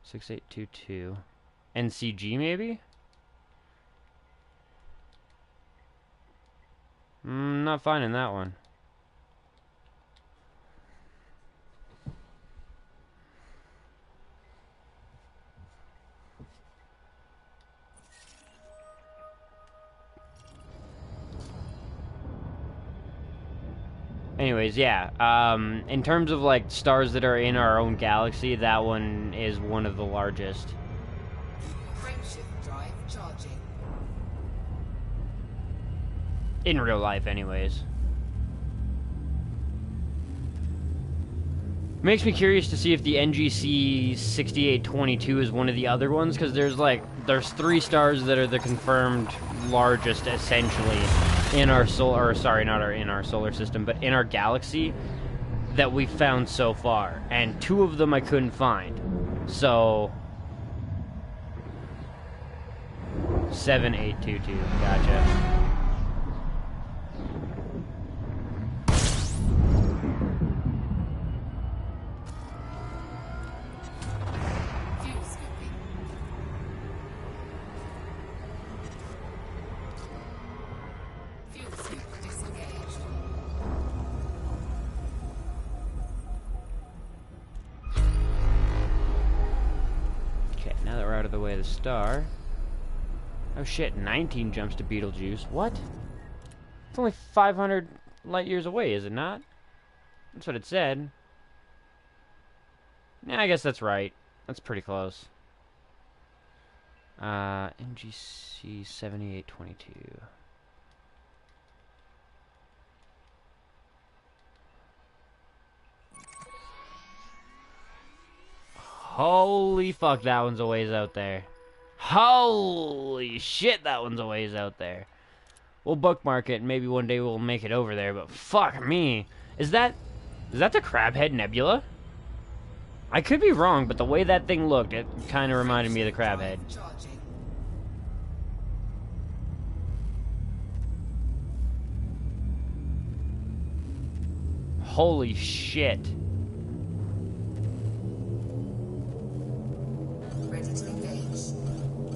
6822 NCG maybe? Not finding that one. Anyways, yeah. In terms of like stars that are in our own galaxy, that one is one of the largest. Frameshift drive charging. In real life, anyways. Makes me curious to see if the NGC 6822 is one of the other ones, because there's 3 stars that are the confirmed largest, essentially, in our in our solar system, but in our galaxy that we've found so far, and 2 of them I couldn't find. So 7822, gotcha. Star. Oh shit, 19 jumps to Betelgeuse. What? It's only 500 light years away, is it not? That's what it said. Yeah, I guess that's right. That's pretty close. NGC 7822. Holy fuck, that one's a ways out there. Holy shit, that one's a ways out there. We'll bookmark it, and maybe one day we'll make it over there, but fuck me. Is that the Crabhead Nebula? I could be wrong, but the way that thing looked, it kind of reminded me of the Crabhead. Holy shit. Ready to engage. 4,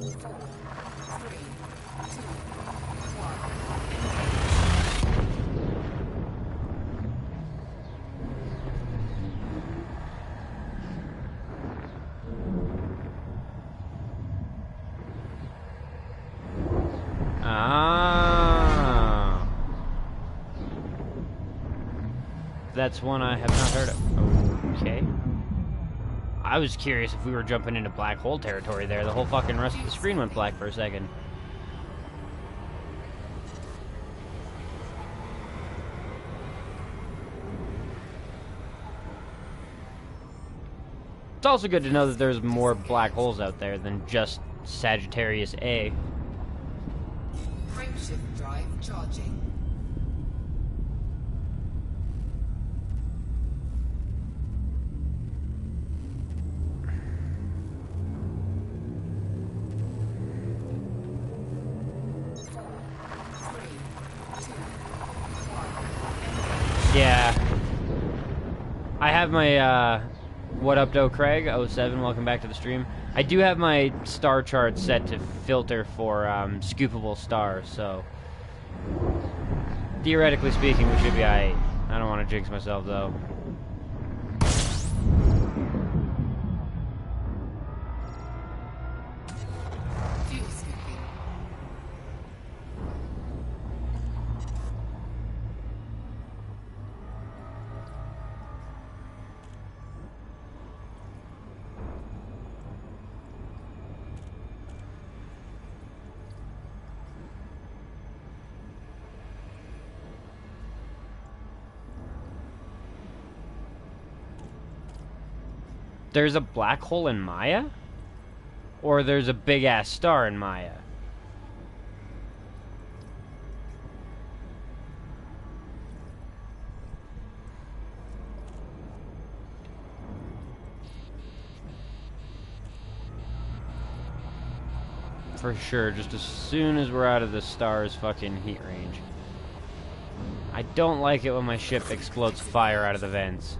3, 2, 1. Ah. That's one I have not heard of. Okay. I was curious if we were jumping into black hole territory there. The whole fucking rest of the screen went black for a second. It's also good to know that there's more black holes out there than just Sagittarius A. Frameshift drive charging. Yeah. I have my, what up, though, Craig? 07, welcome back to the stream. I do have my star chart set to filter for, scoopable stars, so... Theoretically speaking, we should be alright. I don't want to jinx myself, though. Fuel scooping. There's a black hole in Maya? Or there's a big-ass star in Maya? For sure, just as soon as we're out of the star's fucking heat range. I don't like it when my ship explodes fire out of the vents.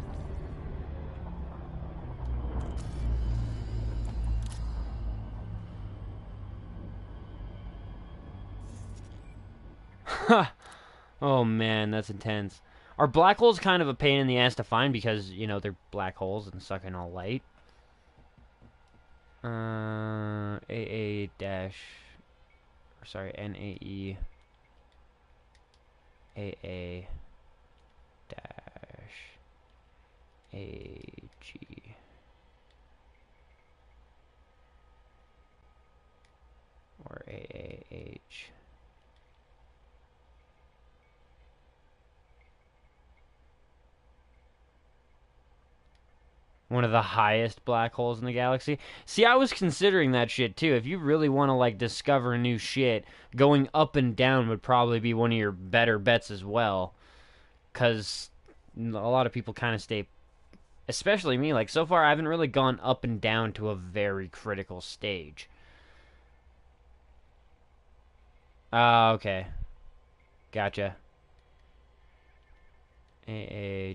Oh man, that's intense. Are black holes kind of a pain in the ass to find because, you know, they're black holes and suck in all light? AA dash... Sorry, NAE... AA... dash... AG... Or AAH... One of the highest black holes in the galaxy. See, I was considering that shit too. If you really want to like discover new shit, going up and down would probably be one of your better bets as well. Cause a lot of people kind of stay, especially me, like so far I haven't really gone up and down to a very critical stage. Ah, okay. Gotcha. AA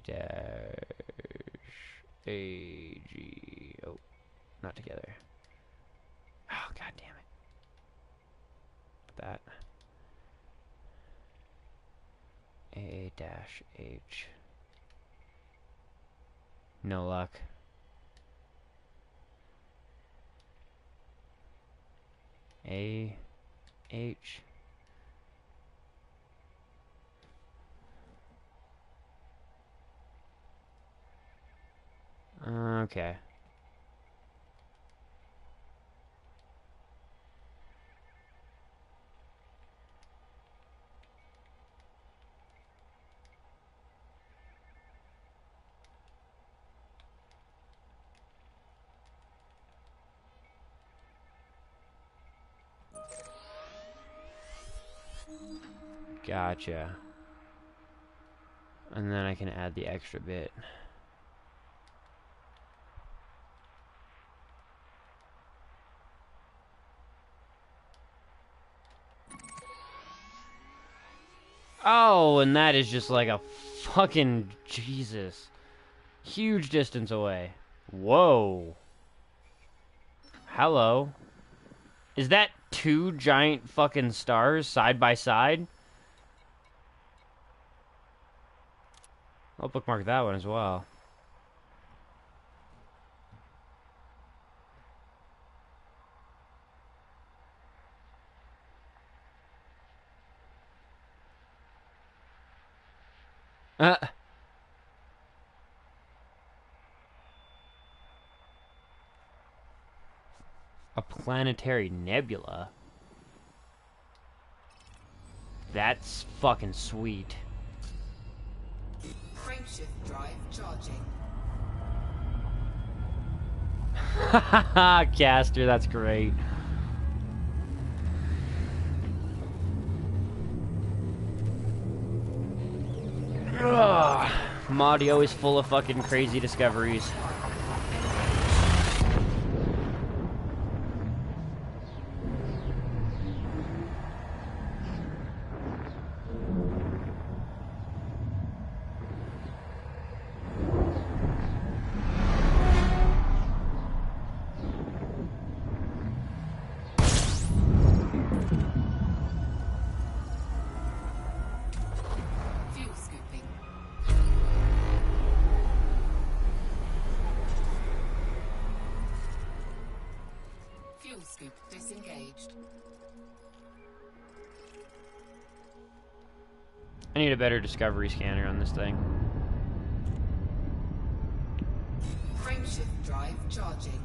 AG. Oh, not together. Oh, god damn it. That. AA-H. No luck. AH. Okay. Gotcha. And then I can add the extra bit. Oh, and that is just like a fucking Jesus. Huge distance away. Whoa. Hello. Is that two giant fucking stars side by side? I'll bookmark that one as well. A planetary nebula? That's fucking sweet. Frameshift drive charging. Haha, Caster, that's great. Ugh. Mario is full of fucking crazy discoveries. Fuel scooping. Fuel scoop disengaged. I need a better discovery scanner on this thing. Frameshift drive charging.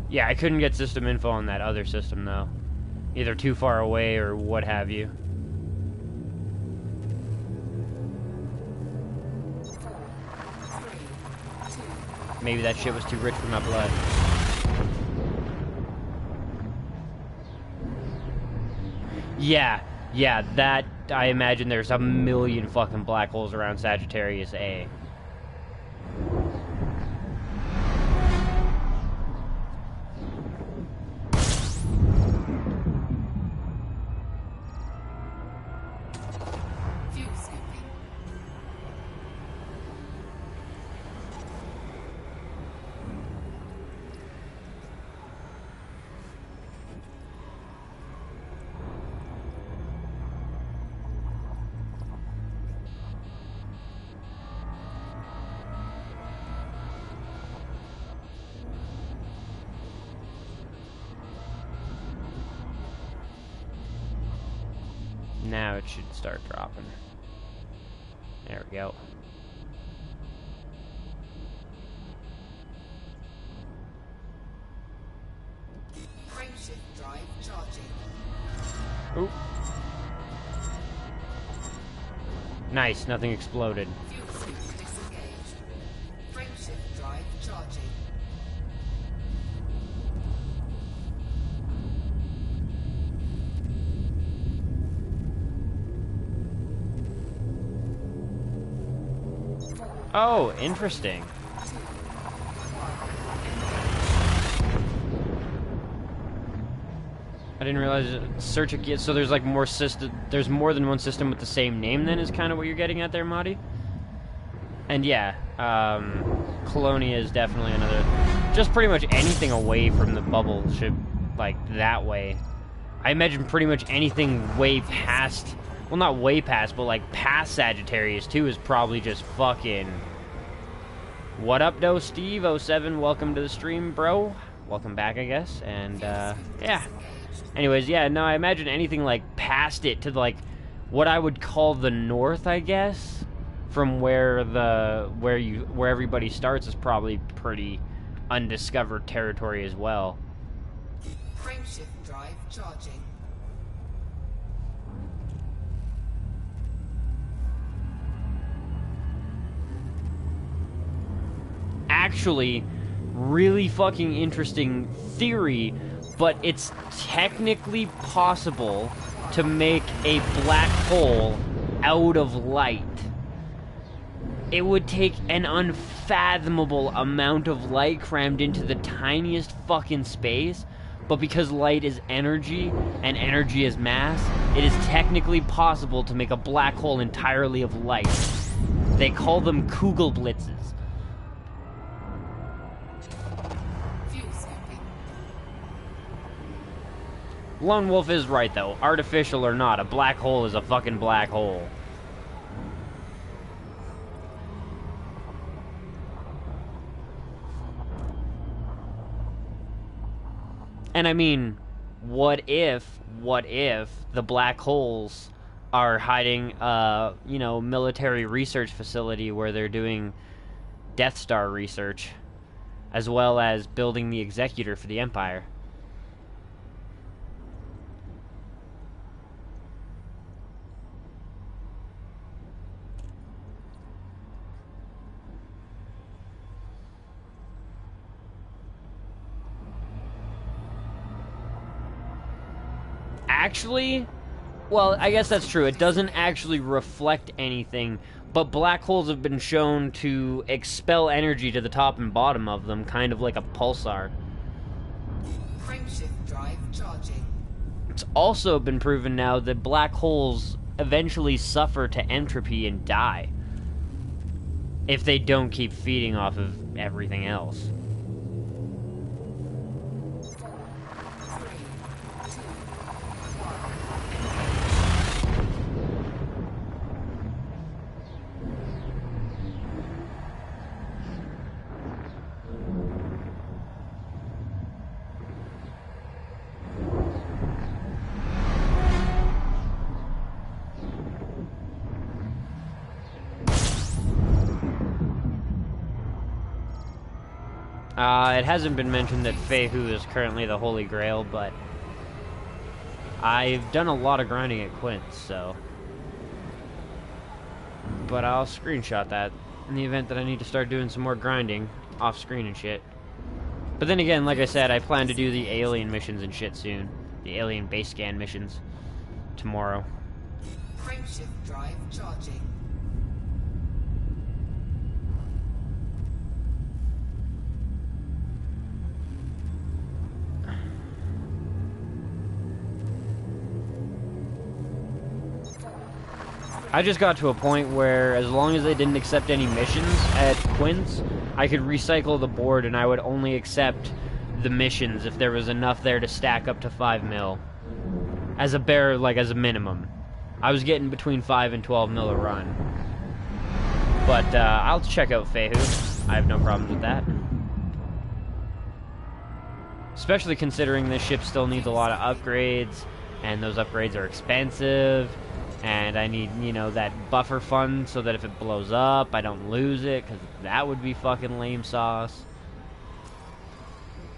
Yeah, I couldn't get system info on that other system, though. Either too far away or what have you. 4, 3, 2. Maybe that shit was too rich for my blood. Yeah, that, I imagine there's a million fucking black holes around Sagittarius A. Fuel scooping. Now it should start dropping. There we go. Frameshift drive charging. Oop. Nice, nothing exploded. Fuel scoop disengaged. Frameshift drive charging. Oh, interesting. I didn't realize search again. So there's like more system. There's more than one system with the same name. Then is kind of what you're getting at there, Marty. And yeah, Colonia is definitely another. Just pretty much anything away from the bubble should like that way. I imagine pretty much anything way past. Well, not way past, but like past Sagittarius too is probably just fucking. What up, though, Steve 07? Welcome to the stream, bro. Welcome back, I guess. And yeah. Anyways, yeah. No, I imagine anything like past it to like what I would call the north, I guess, from where everybody starts is probably pretty undiscovered territory as well. Frameshift drive charging. Actually, really fucking interesting theory, but it's technically possible to make a black hole out of light. It would take an unfathomable amount of light crammed into the tiniest fucking space, But because light is energy, and energy is mass, it is technically possible to make a black hole entirely of light. They call them Kugelblitzes. Fuel scooping. Lone Wolf is right, though. Artificial or not, a black hole is a fucking black hole. And I mean, what if the black holes are hiding, you know, military research facility where they're doing Death Star research, as well as building the Executor for the Empire? Actually, well, I guess that's true. It doesn't actually reflect anything, but black holes have been shown to expel energy to the top and bottom of them, kind of like a pulsar. Frameshift drive charging. It's also been proven now that black holes eventually suffer to entropy and die if they don't keep feeding off of everything else. 4, 3, 2, 1. It hasn't been mentioned that Fehu is currently the Holy Grail, but I've done a lot of grinding at Quince, so... But I'll screenshot that in the event that I need to start doing some more grinding off screen and shit. But then again, like I said, I plan to do the alien missions and shit soon. The alien base scan missions tomorrow. Frameshift drive charging. I just got to a point where, as long as they didn't accept any missions at Quince, I could recycle the board and I would only accept the missions if there was enough there to stack up to 5 mil. As a bare, like, as a minimum. I was getting between 5 and 12 mil a run. But, I'll check out Fehu. I have no problems with that. Especially considering this ship still needs a lot of upgrades, and those upgrades are expensive. And I need, you know, that buffer fund so that if it blows up, I don't lose it, because that would be fucking lame sauce.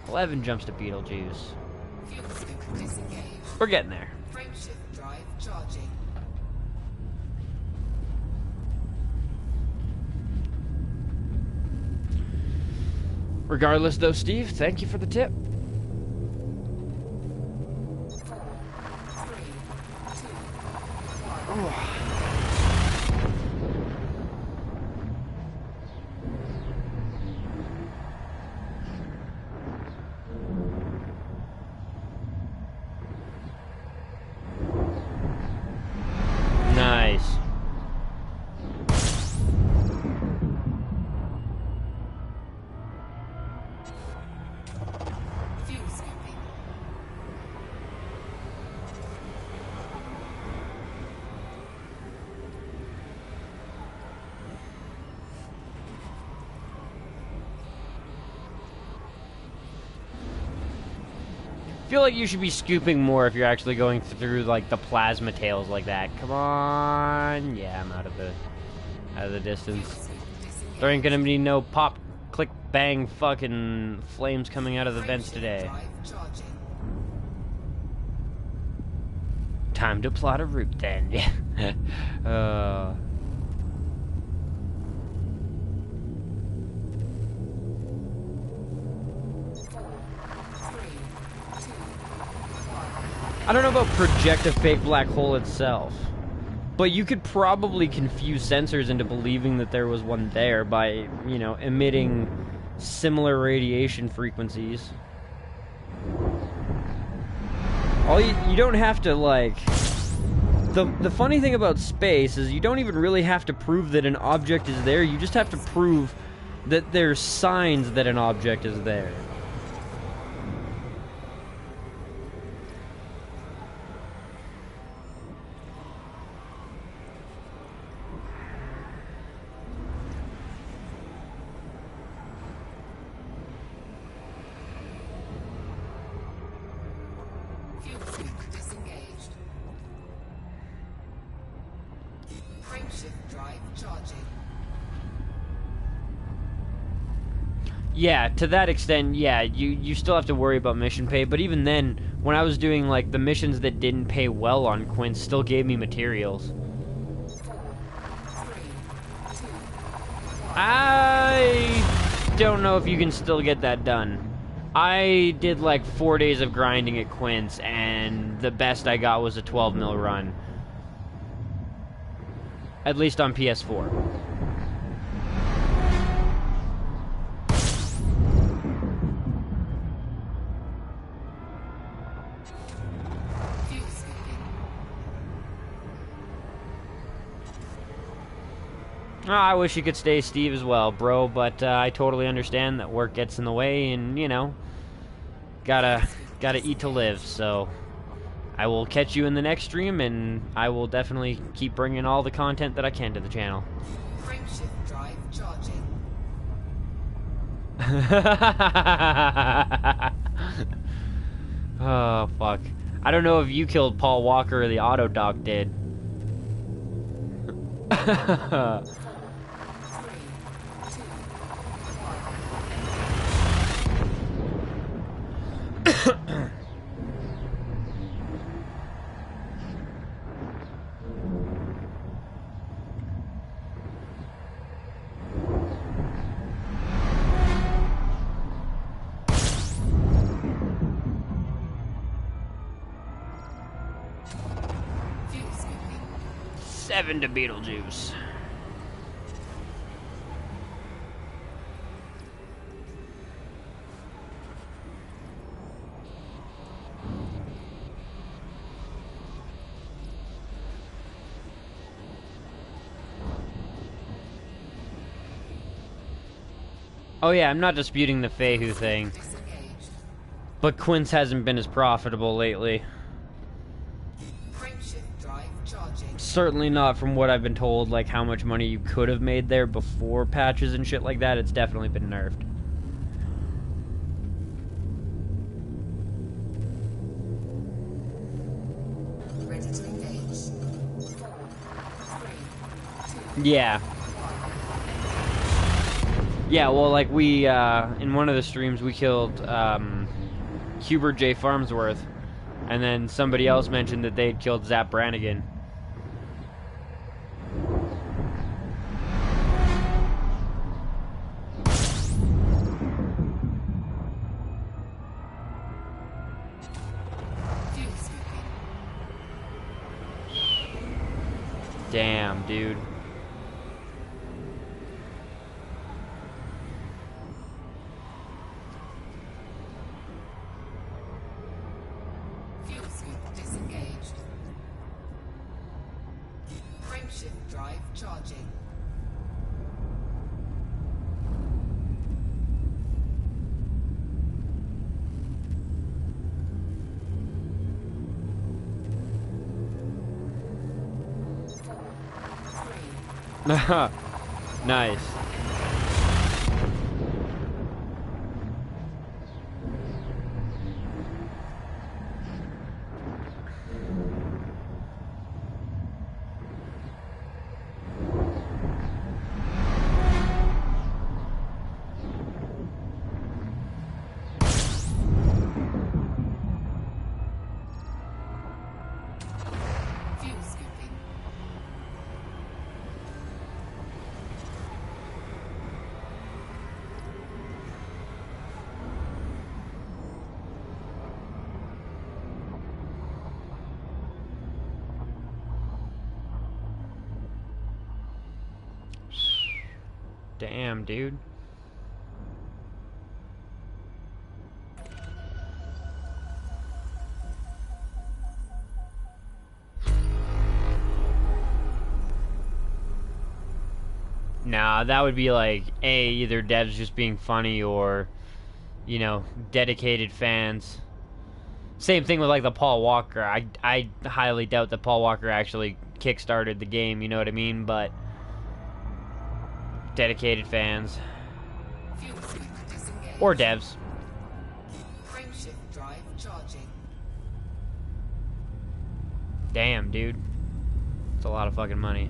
11 jumps to Beetlejuice. Fuel scoop disengaged. We're getting there. Frameshift drive charging. Regardless, though, Steve, thank you for the tip. 4, 3, 2, 1. Nice. Fuel scooping. I feel like you should be scooping more if you're actually going through, like, the plasma tails like that. Come on. Yeah, I'm out of the distance. There ain't gonna be no pop, click, bang, fucking flames coming out of the vents today. Drive charging. Time to plot a route then. I don't know about project a fake black hole itself, but you could probably confuse sensors into believing that there was one there by, you know, emitting similar radiation frequencies. You don't have to, like... The funny thing about space is you don't even really have to prove that an object is there, you just have to prove that there's signs that an object is there. Fuel sync disengaged. Frameshift drive charging. Yeah, to that extent, yeah, you still have to worry about mission pay, but even then, when I was doing, like, the missions that didn't pay well on Quince still gave me materials. 4, 3, 2. I don't know if you can still get that done. I did, like, 4 days of grinding at Quince, and the best I got was a 12 mil run. At least on PS4. Fuel skipping. I wish you could stay Steve as well, bro, but I totally understand that work gets in the way, and, you know, gotta eat to live, so I will catch you in the next stream, and I will definitely keep bringing all the content that I can to the channel. Frameshift drive charging. Oh, fuck. I don't know if you killed Paul Walker or the Autodoc did. 4, 3, 2, 1. Fuel skipping. 7 to Beetlejuice. Oh yeah, I'm not disputing the Fehu thing, Disengaged. but Quince hasn't been as profitable lately. Frameshift drive charging. Certainly not from what I've been told, like how much money you could have made there before patches and shit like that. It's definitely been nerfed. Ready to engage. 4, 3, 2. Yeah. Yeah, well, like, we, in one of the streams, we killed, Hubert J. Farmsworth, and then somebody else mentioned that they'd killed Zap Brannigan. Fuel skipping. Damn, dude. Fuel scoop disengaged. Frameshift drive charging. Nice. Fuel skipping. Damn, dude. Nah, that would be like either devs just being funny or, you know, dedicated fans. Same thing with like the Paul Walker. I highly doubt that Paul Walker actually kickstarted the game. You know what I mean? But dedicated fans Fuel scoop disengaged. or devs. Frameshift drive charging. Damn, dude. It's a lot of fucking money.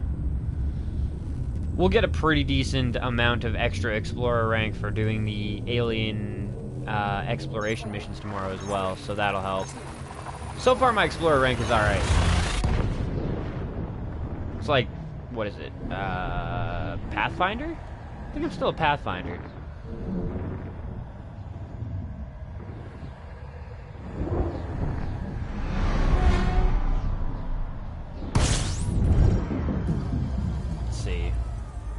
We'll get a pretty decent amount of extra explorer rank for doing the alien exploration missions tomorrow as well, so that'll help. So far, my explorer rank is alright. It's like, what is it? Pathfinder? I think I'm still a Pathfinder. Let's see.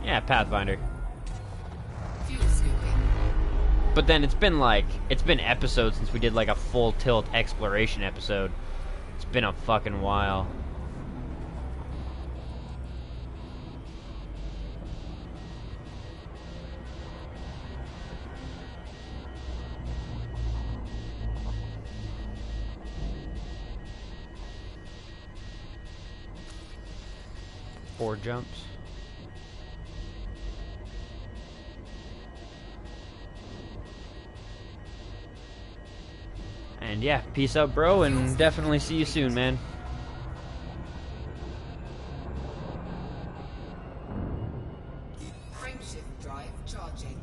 Yeah, Pathfinder. Fuel scooping. But then it's been episodes since we did like a full tilt exploration episode. It's been a fucking while. Four jumps. And yeah, peace out, bro, and definitely see you soon, man. Frameshift drive charging.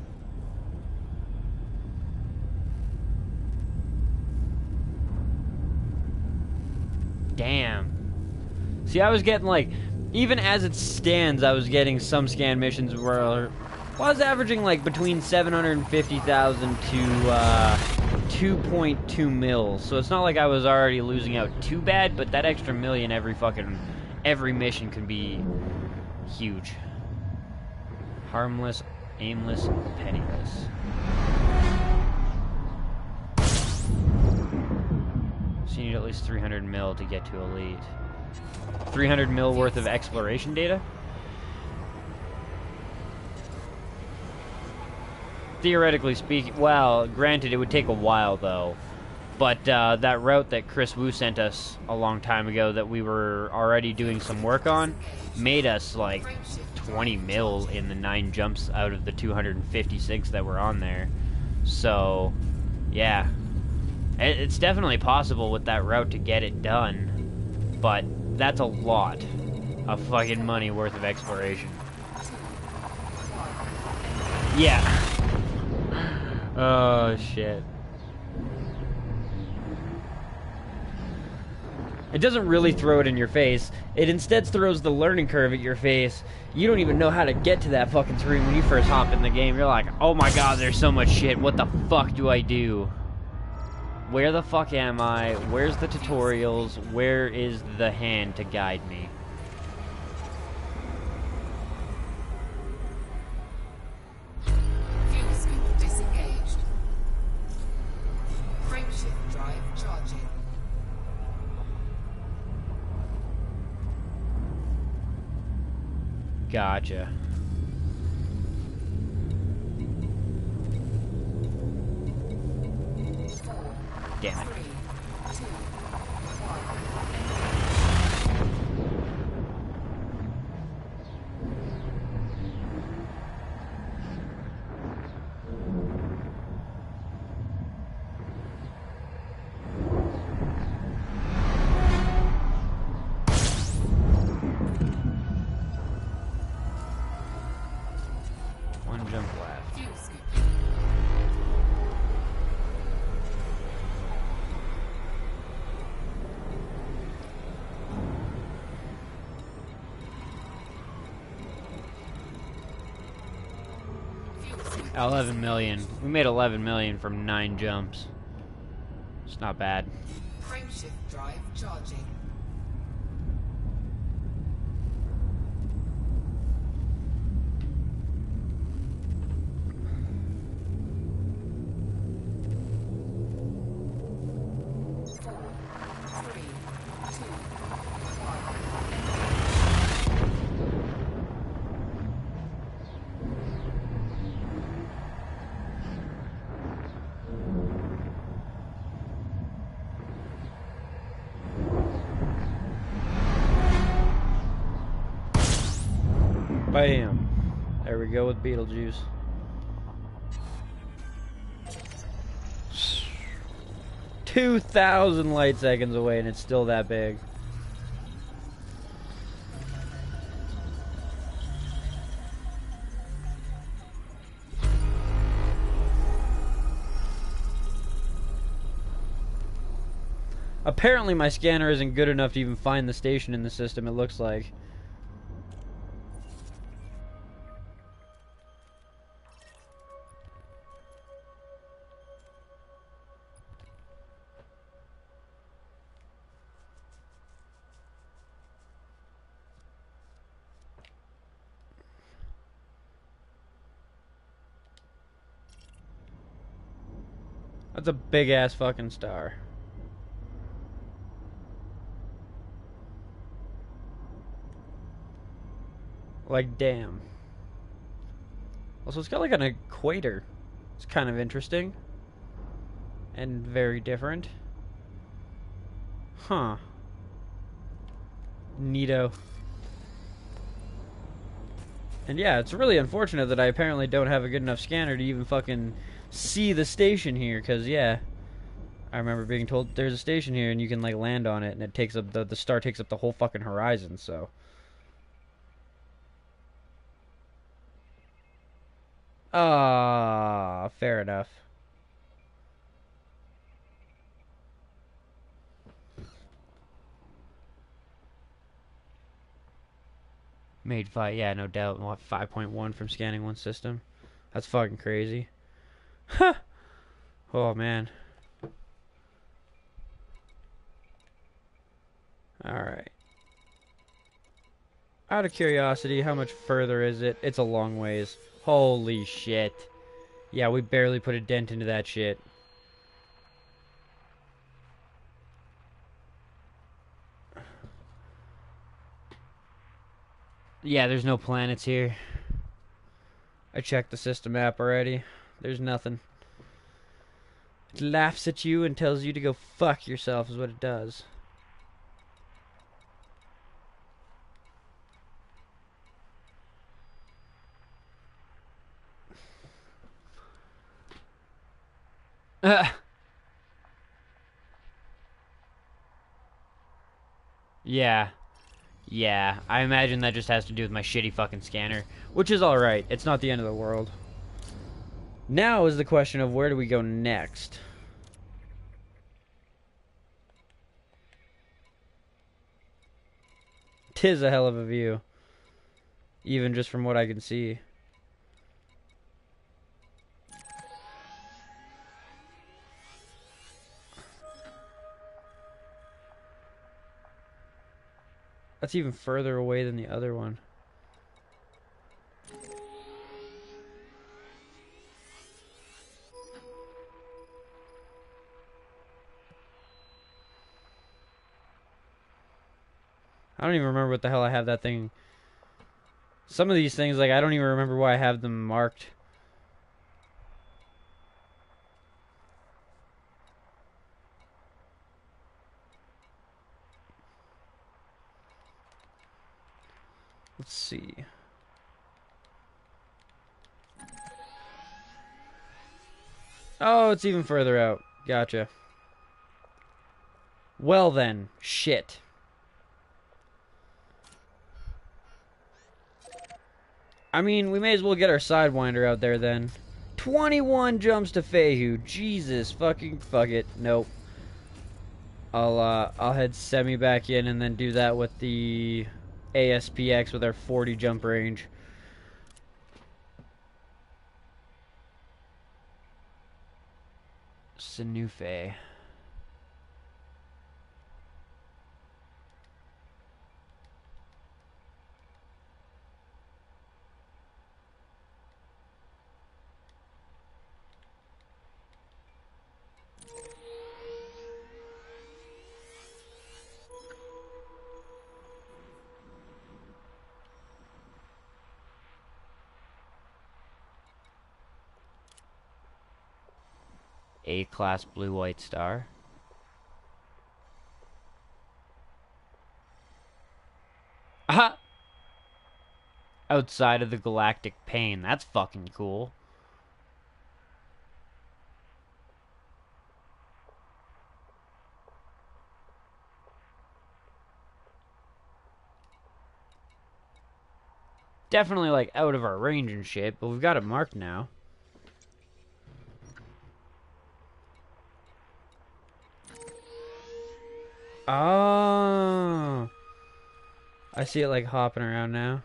Damn. See, I was getting like, even as it stands, I was getting some scan missions where I was averaging like between 750,000 to 2.2 mils. So it's not like I was already losing out too bad, but that extra million every mission can be huge. Harmless, aimless, penniless. So you need at least 300 mil to get to elite. 300 mil worth of exploration data? Theoretically speaking, well, granted it would take a while though. But that route that Chris Wu sent us a long time ago that we were already doing some work on made us like 20 mil in the 9 jumps out of the 256 that were on there. So, yeah. It's definitely possible with that route to get it done, but that's a lot of fucking money worth of exploration. Yeah. Oh, shit. It doesn't really throw it in your face. It instead throws the learning curve at your face. You don't even know how to get to that fucking screen when you first hop in the game. You're like, oh my god, there's so much shit. What the fuck do I do? Where the fuck am I? Where's the tutorials? Where is the hand to guide me? Fuel scoop disengaged. Frameshift drive charging. Gotcha. Damn it. 3, 2, 1 jump left. fuel scoop. Fuel scoop. 11 million. We made 11 million from 9 jumps. It's not bad. Frameshift drive charging. Bam. There we go with Beetlejuice. 2,000 light seconds away and it's still that big. Apparently my scanner isn't good enough to even find the station in the system, it looks like. That's a big ass fucking star. Like, damn. Also, it's got like an equator. It's kind of interesting. And very different. Huh. Neato. And yeah, it's really unfortunate that I apparently don't have a good enough scanner to even fucking see the station here, because yeah, I remember being told there's a station here and you can like land on it and it takes up the star takes up the whole fucking horizon, so. Ah, fair enough. Made five, yeah, no doubt. What, 5.1 from scanning one system? That's fucking crazy. Huh. Oh man. Alright. Out of curiosity, how much further is it? It's a long ways. Holy shit. Yeah, we barely put a dent into that shit. Yeah, there's no planets here. I checked the system map already. There's nothing. It laughs at you and tells you to go fuck yourself is what it does. Yeah. Yeah, I imagine that just has to do with my shitty fucking scanner. Which is alright. It's not the end of the world. Now is the question of where do we go next? Tis a hell of a view. Even just from what I can see. That's even further away than the other one. I don't even remember what the hell I have that thing. Some of these things, like, I don't even remember why I have them marked. Let's see. Oh, it's even further out. Gotcha. Well then, shit. I mean, we may as well get our Sidewinder out there then. 21 jumps to Fehu. Jesus fucking fuck it. Nope. I'll head semi back in and then do that with the ASPX with our 40 jump range. Sinufe. A-class blue-white star. Aha! outside of the galactic pane. That's fucking cool. Definitely, like, out of our range and shit, but we've got it marked now. Oh, I see it, like, hopping around now.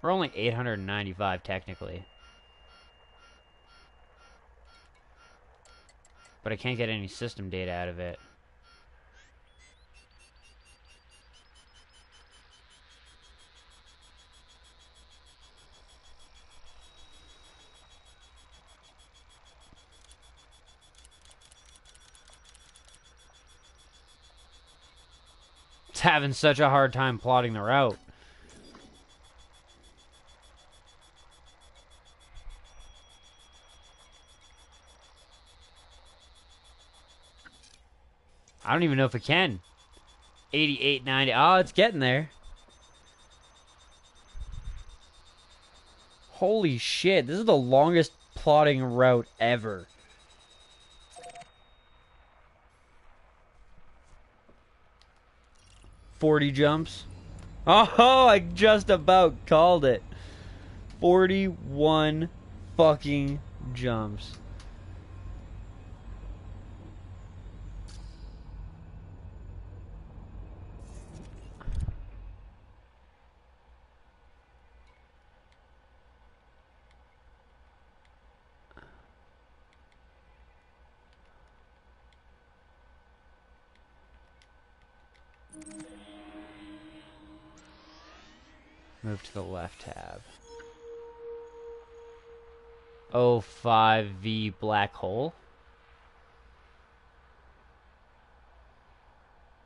We're only 895 technically. But I can't get any system data out of it. It's having such a hard time plotting the route. I don't even know if it can. 88, 90. Oh, it's getting there. Holy shit, this is the longest plotting route ever. $40 jumps. Oh, I just about called it. 41 fucking jumps. Move to the left tab. 05V black hole.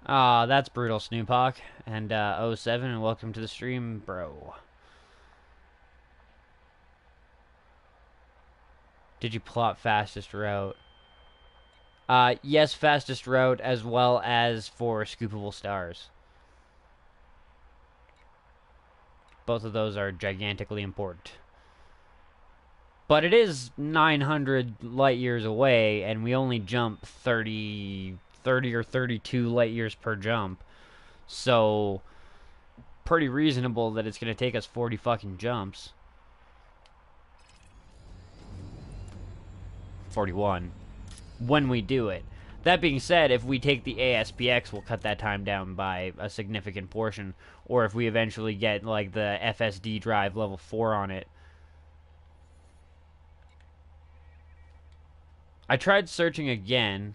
Ah, that's brutal, Snoophawk. And 07, and welcome to the stream, bro. Did you plot fastest route? Yes, fastest route, as well as for scoopable stars. Both of those are gigantically important. But it is 900 light years away, and we only jump 30 or 32 light years per jump. So, pretty reasonable that it's going to take us 40 fucking jumps. 41. When we do it. That being said, if we take the ASPX, we'll cut that time down by a significant portion. Or if we eventually get, like, the FSD drive level 4 on it. I tried searching again,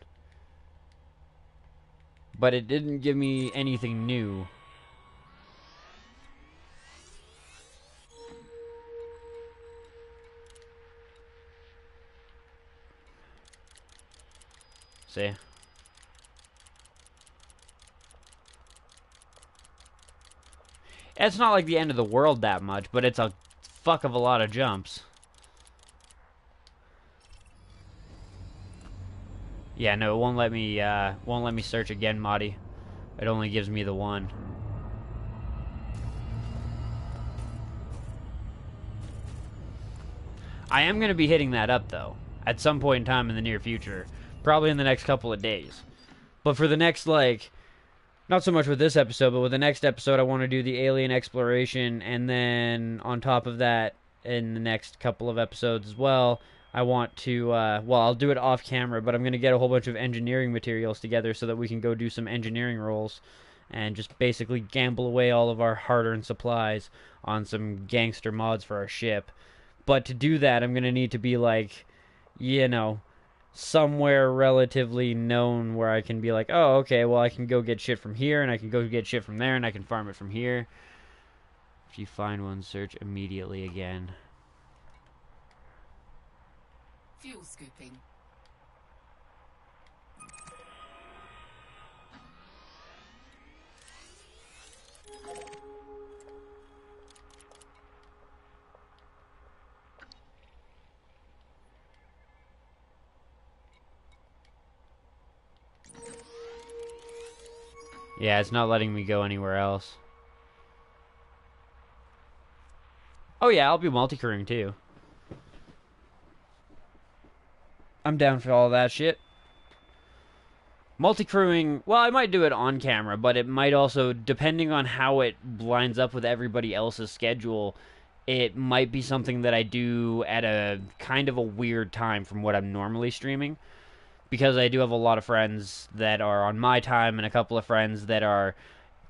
but it didn't give me anything new. See? It's not like the end of the world that much, but it's a fuck of a lot of jumps. Yeah, no, it won't let me search again, Marty. It only gives me the one. I am going to be hitting that up, though, at some point in time in the near future. Probably in the next couple of days. But for the next, like, not so much with this episode, but with the next episode, I want to do the alien exploration, and then on top of that, in the next couple of episodes as well, I want to, well, I'll do it off camera, but I'm going to get a whole bunch of engineering materials together so that we can go do some engineering rolls and just basically gamble away all of our hard-earned supplies on some gangster mods for our ship. But to do that, I'm going to need to be, like, you know, somewhere relatively known where I can be like, oh, okay, well, I can go get shit from here, and I can go get shit from there, and I can farm it from here. If you find one, search immediately again. Fuel scooping. Yeah, it's not letting me go anywhere else. Oh yeah, I'll be multi-crewing too. I'm down for all that shit. Multi-crewing, well, I might do it on camera, but it might also, depending on how it lines up with everybody else's schedule, it might be something that I do at a kind of a weird time from what I'm normally streaming. Because I do have a lot of friends that are on my time and a couple of friends that are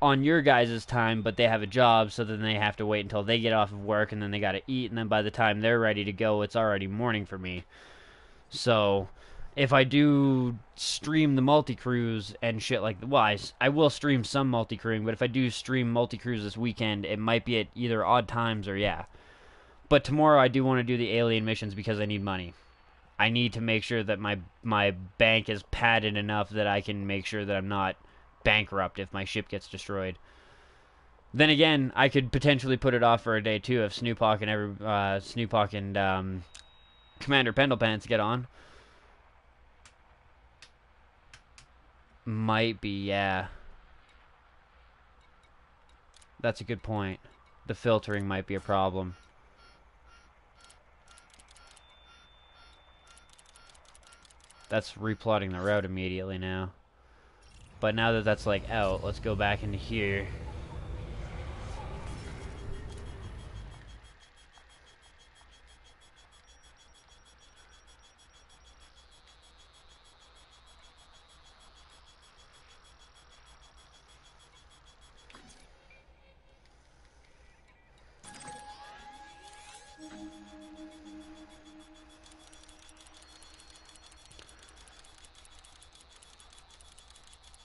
on your guys' time, but they have a job, so then they have to wait until they get off of work, and then they gotta eat, and then by the time they're ready to go, it's already morning for me. So, if I do stream the multi-crews and shit like... Well, I will stream some multi-crewing, but if I do stream multi-crews this weekend, it might be at either odd times or yeah. But tomorrow I do want to do the alien missions because I need money. I need to make sure that my bank is padded enough that I can make sure that I'm not bankrupt if my ship gets destroyed. Then again, I could potentially put it off for a day too if Snoophawk and Commander Pendlepants get on. Might be, yeah. That's a good point. The filtering might be a problem. That's replotting the route immediately now. But now that that's like out, let's go back into here.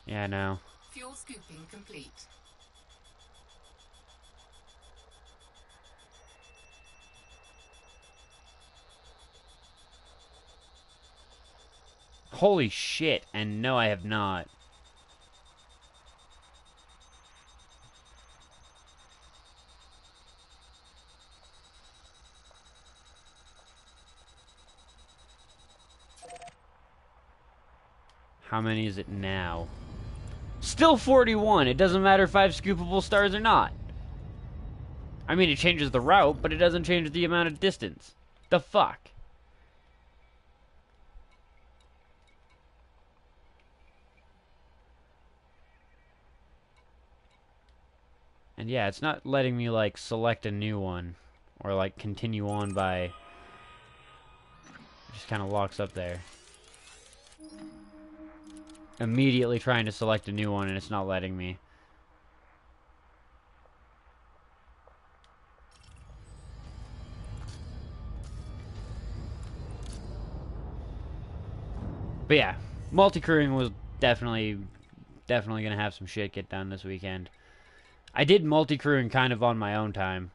Yeah, no. Fuel scooping complete. Holy shit, and no, I have not. How many is it now? Still 41. It doesn't matter if I have scoopable stars or not. I mean, it changes the route, but it doesn't change the amount of distance. The fuck? And yeah, it's not letting me, like, select a new one. Or, like, continue on by... It just kind of locks up there. Immediately trying to select a new one, and it's not letting me. But yeah, multi-crewing was definitely gonna have some shit get done this weekend. I did multi-crewing kind of on my own time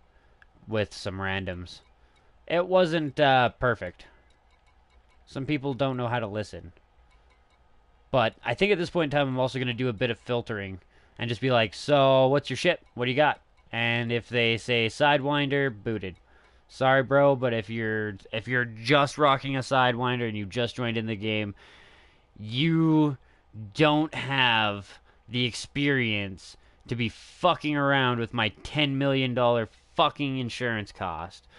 with some randoms. It wasn't perfect. Some people don't know how to listen. But I think at this point in time, I'm also going to do a bit of filtering and just be like, so what's your ship? What do you got? And if they say Sidewinder, booted. Sorry, bro, but if you're just rocking a Sidewinder and you just joined in the game, you don't have the experience to be fucking around with my $10 million fucking insurance cost.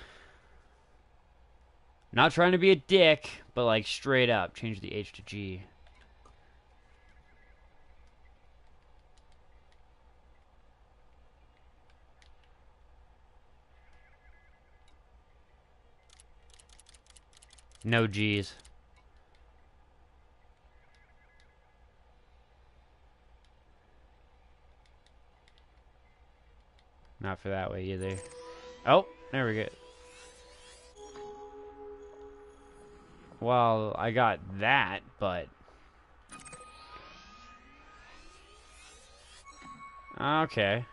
Not trying to be a dick, but like straight up, change the H to G. No G's. Not for that way either. Oh, there we go. Well, I got that, but... Okay.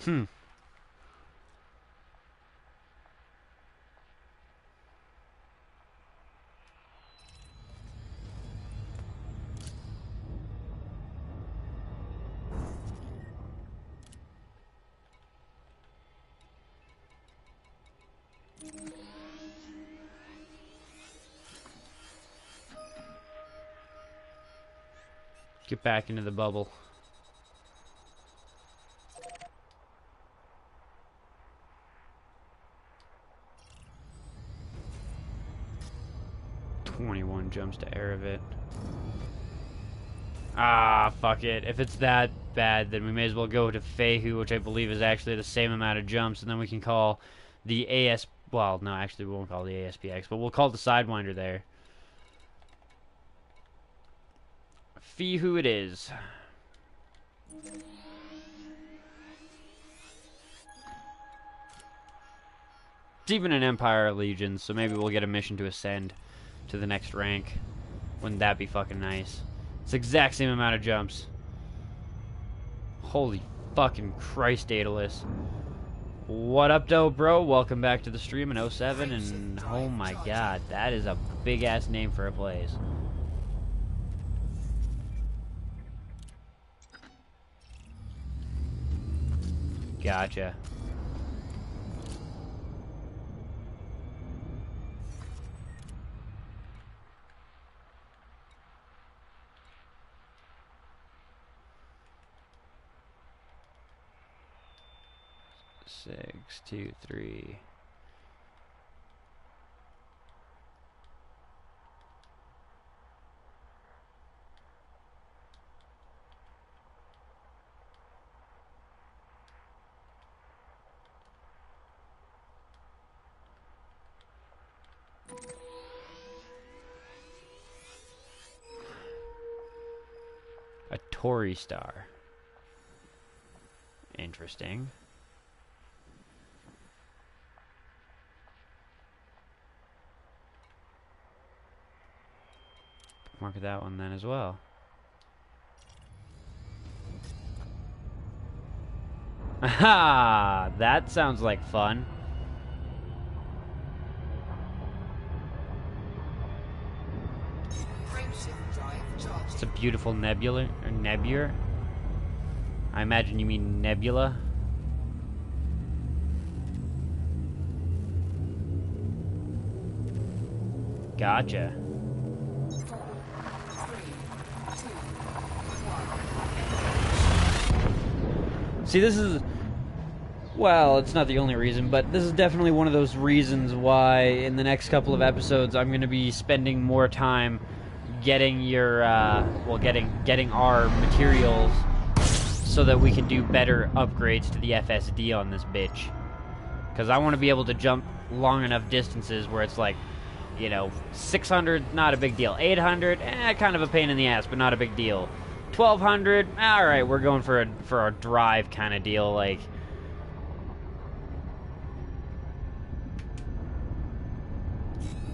Hmm. Get back into the bubble. "21 jumps to Erevet." Ah, fuck it. If it's that bad, then we may as well go to Fehu, which I believe is actually the same amount of jumps, and then we can call the AS... Well, no, actually we won't call the ASPX, but we'll call the Sidewinder there. Fehu it is. It's even an Empire Legion, so maybe we'll get a mission to ascend to the next rank. Wouldn't that be fucking nice? It's the exact same amount of jumps. Holy fucking Christ, Daedalus. What up, though, bro? Welcome back to the stream in 07, and oh my god, that is a big-ass name for a place. Gotcha. Six, 2, 3. A Tory star. Interesting. Mark that one then as well. Aha! That sounds like fun. It's a beautiful nebula, or nebula. I imagine you mean nebula. Gotcha. See, this is... Well, it's not the only reason, but this is definitely one of those reasons why in the next couple of episodes I'm going to be spending more time getting your, getting our materials so that we can do better upgrades to the FSD on this bitch. Because I want to be able to jump long enough distances where it's like, you know, 600, not a big deal. 800, kind of a pain in the ass, but not a big deal. 1200, all right, we're going for a drive kind of deal, like.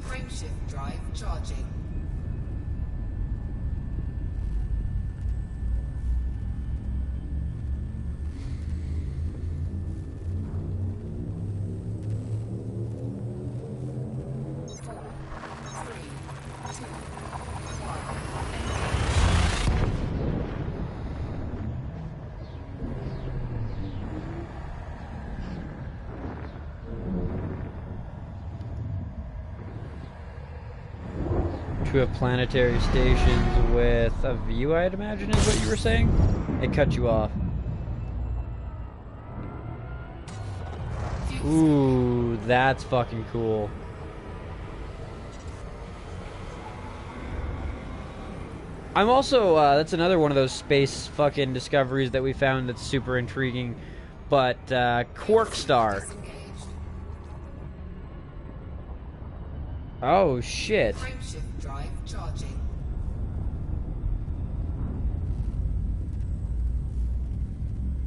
Frameshift drive charging. To have planetary stations with a view, I'd imagine, is what you were saying? It cut you off. Ooh, that's fucking cool. I'm also, that's another one of those space fucking discoveries that we found that's super intriguing. But, Quark Star. Oh, shit. Frameshift drive charging.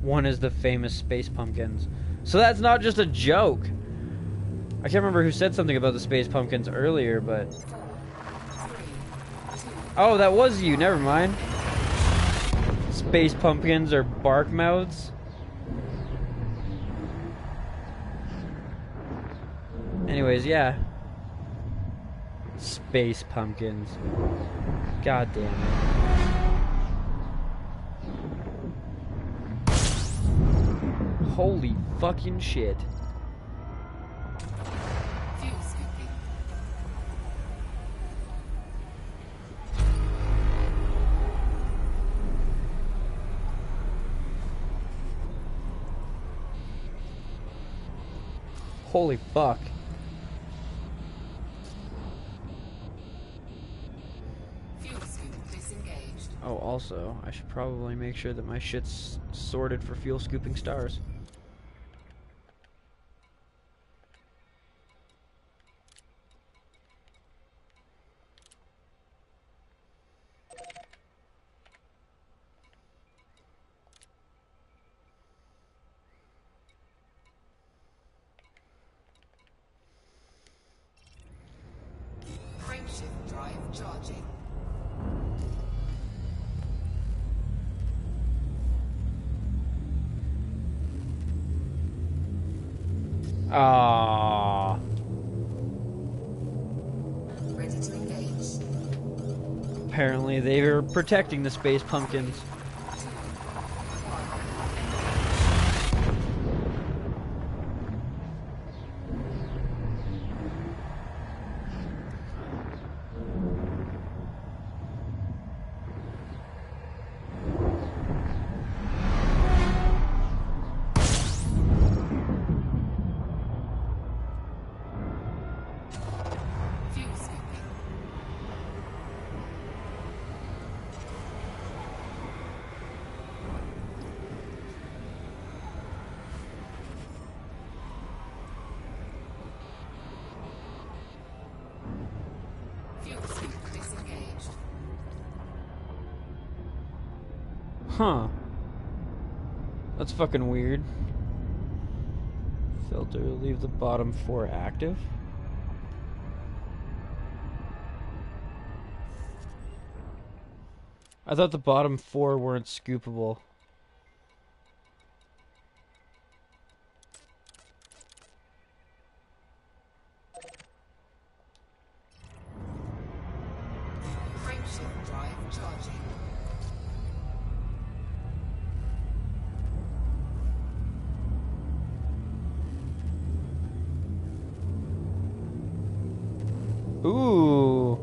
One is the famous space pumpkins. So that's not just a joke. I can't remember who said something about the space pumpkins earlier, but... Oh, that was you. Never mind. Space pumpkins are bark mouths. Anyways, yeah. Space pumpkins. God damn it. Holy fucking shit. Holy fuck. Fuel scoop disengaged. Oh, also, I should probably make sure that my shit's sorted for fuel scooping stars. Frameshift drive charging. Ah. Ready to engage. Apparently they were protecting the space pumpkins. Fuel scooping. Fuel scoop disengaged. Huh. That's fucking weird. Filter, leave the bottom 4 active. I thought the bottom 4 weren't scoopable. Frameshift drive charging. Ooh.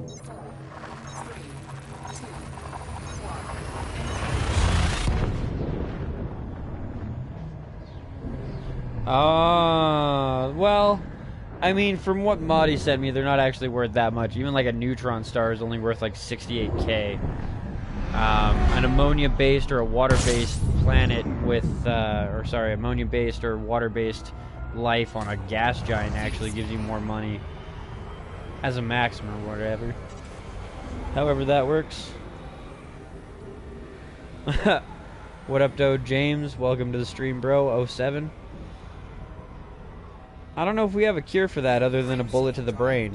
4, 3, 2, 1. Well, I mean, from what Maudie sent me, they're not actually worth that much. Even like a neutron star is only worth like 68k. An ammonia-based or a water-based planet with, ammonia-based or water-based life on a gas giant actually gives you more money as a maximum or whatever. However that works. What up, though, James? Welcome to the stream, bro. 07. I don't know if we have a cure for that other than a bullet to the brain.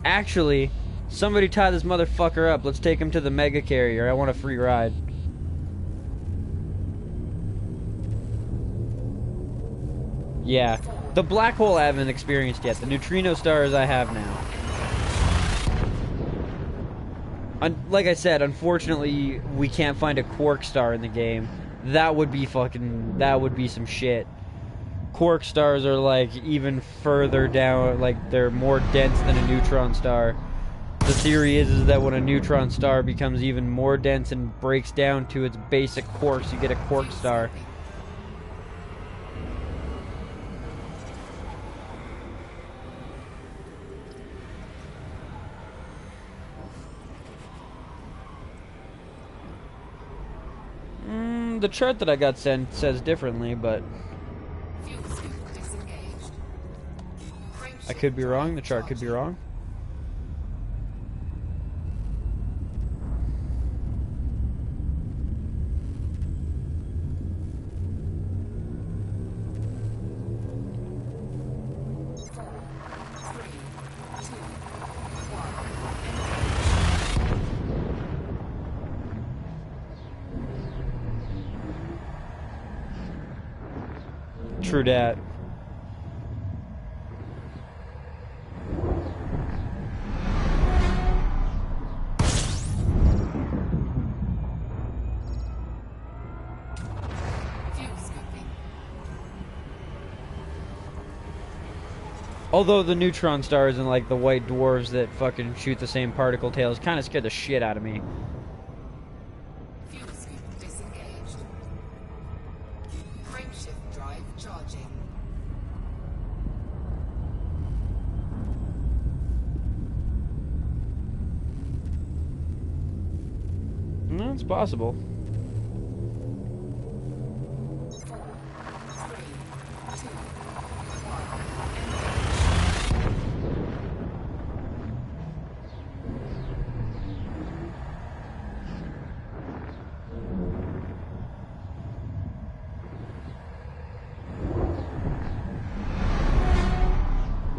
Actually, somebody tie this motherfucker up. Let's take him to the mega carrier. I want a free ride. Yeah. The black hole I haven't experienced yet. The neutrino stars I have now. Like I said, unfortunately, we can't find a quark star in the game. That would be some shit. Quark stars are like even further down, like they're more dense than a neutron star. The theory is that when a neutron star becomes even more dense and breaks down to its basic quarks, you get a quark star. The chart that I got sent says differently, but I could be wrong. The chart could be wrong. True dat. Although the neutron stars and like the white dwarves that fucking shoot the same particle tails kind of scare the shit out of me. it's possible. 4,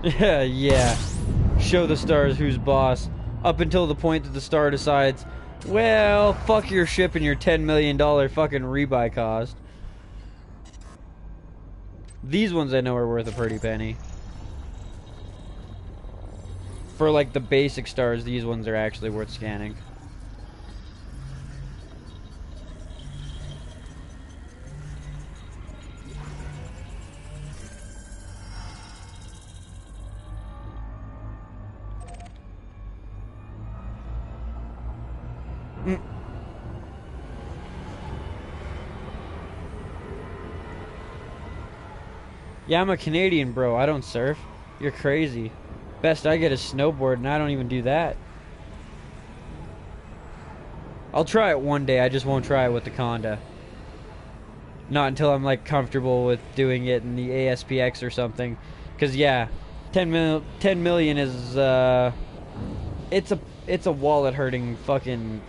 3, 2, 1. Yeah. Show the stars who's boss. Up until the point that the star decides, well, fuck your ship and your $10 million fucking rebuy cost. These ones I know are worth a pretty penny. For like the basic stars, these ones are actually worth scanning. Yeah, I'm a Canadian, bro. I don't surf. You're crazy. Best I get is snowboard, and I don't even do that. I'll try it one day. I just won't try it with the Conda. Not until I'm like comfortable with doing it in the ASPX or something. Cause yeah, 10 million is it's a wallet hurting fucking.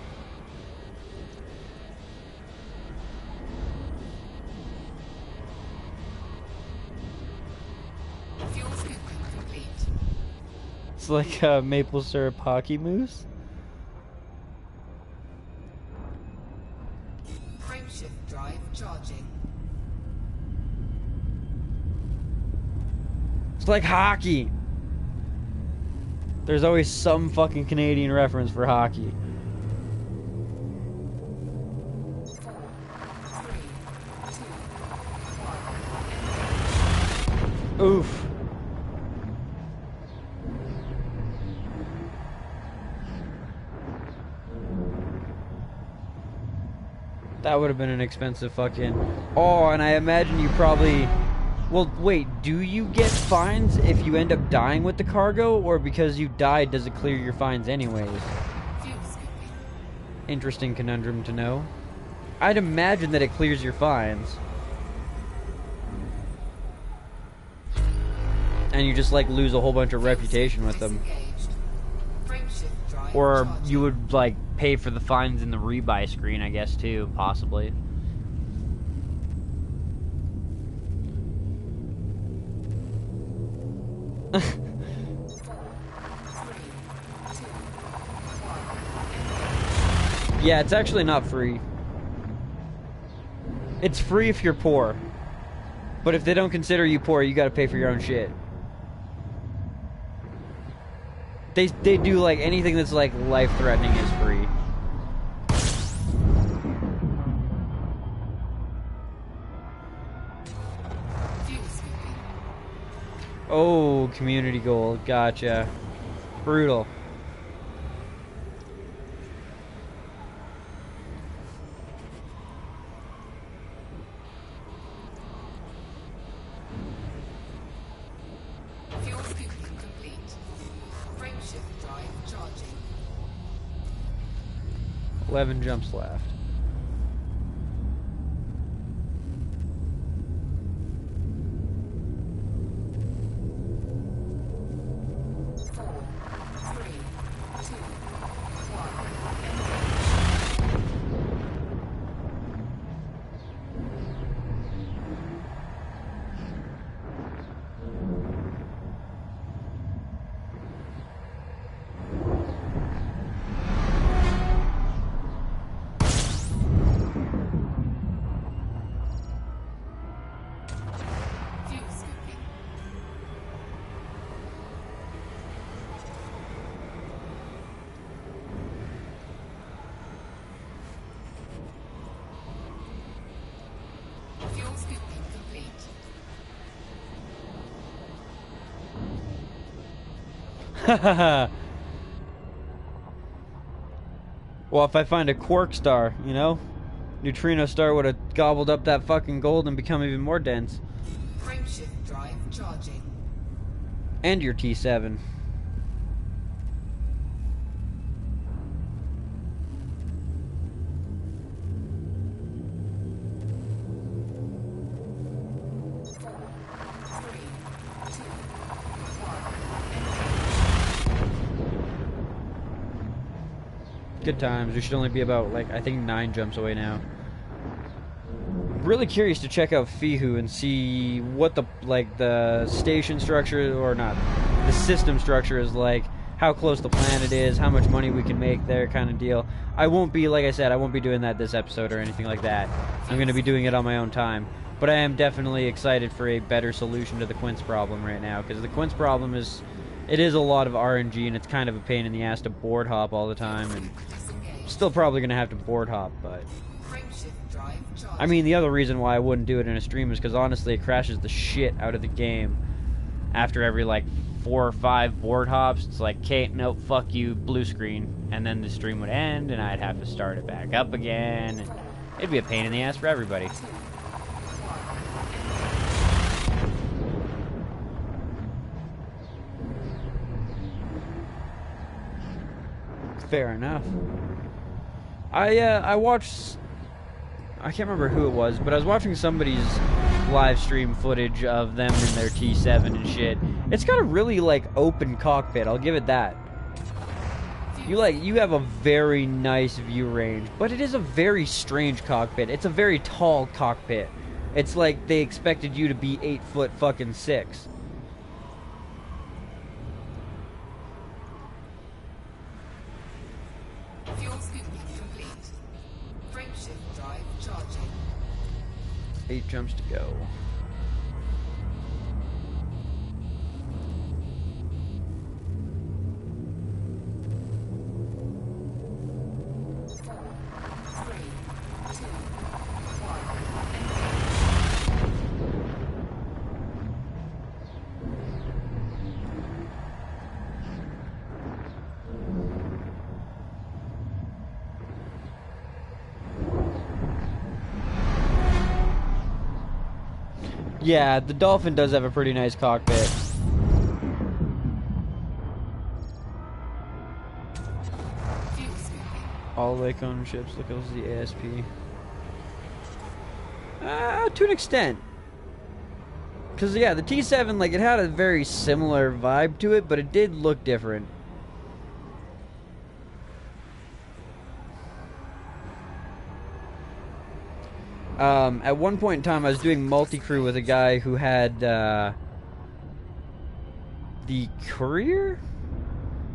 Fuel scooping complete. It's like a maple syrup hockey mousse. Frameshift drive charging. It's like hockey. There's always some fucking Canadian reference for hockey. 4, 3, 2, 1. Oof. That would have been an expensive fucking... Oh, and I imagine you probably... Well, wait, do you get fines if you end up dying with the cargo? Or because you died, does it clear your fines anyways? Fuel scooping. Interesting conundrum to know. I'd imagine that it clears your fines. And you just, like, lose a whole bunch of reputation with them. Disengaged. Frameshift drive Or charging. you would, like, pay for the fines in the rebuy screen, I guess, too, possibly. Yeah, it's actually not free. It's free if you're poor. But if they don't consider you poor, you gotta pay for your own shit. They do, like, anything that's, like, life-threatening is free. Fuel scooping. Oh, community goal. Gotcha. Brutal. Fuel scooping complete. Frameshift drive charging. 11 jumps left. Four, three, two, one. Fuel scooping. Fuel scooping complete. Well, if I find a quark star, you know? Neutrino star would have gobbled up that fucking gold and become even more dense. Frameshift drive charging. And your T7. Good times. We should only be about, like, I think 9 jumps away now. Really curious to check out Fihu and see what the station structure, or not, the system structure is like, how close the planet is, how much money we can make there, kind of deal. I won't be, like I said, I won't be doing that this episode or anything like that. I'm going to be doing it on my own time. But I am definitely excited for a better solution to the quince problem right now, because the quince problem is, it is a lot of RNG, and it's kind of a pain in the ass to board hop all the time, and still probably going to have to board hop, but... I mean, the other reason why I wouldn't do it in a stream is because honestly it crashes the shit out of the game after every like 4 or 5 board hops. It's like, okay, nope, fuck you, blue screen, and then the stream would end and I'd have to start it back up again. It'd be a pain in the ass for everybody. Fair enough. I watched, I can't remember who it was, but I was watching somebody's live stream footage of them in their T7 and shit. It's got a really, like, open cockpit, I'll give it that. You have a very nice view range, but it is a very strange cockpit. It's a very tall cockpit. It's like they expected you to be 8 foot fucking 6. Fuel scooping complete. Frameshift drive charging. 8 jumps to go. Yeah, the Dolphin does have a pretty nice cockpit. All Lake owned ships, look at the ASP. To an extent. Because, yeah, the T7, like, it had a very similar vibe to it, but it did look different. At one point in time, I was doing multi-crew with a guy who had, the Courier?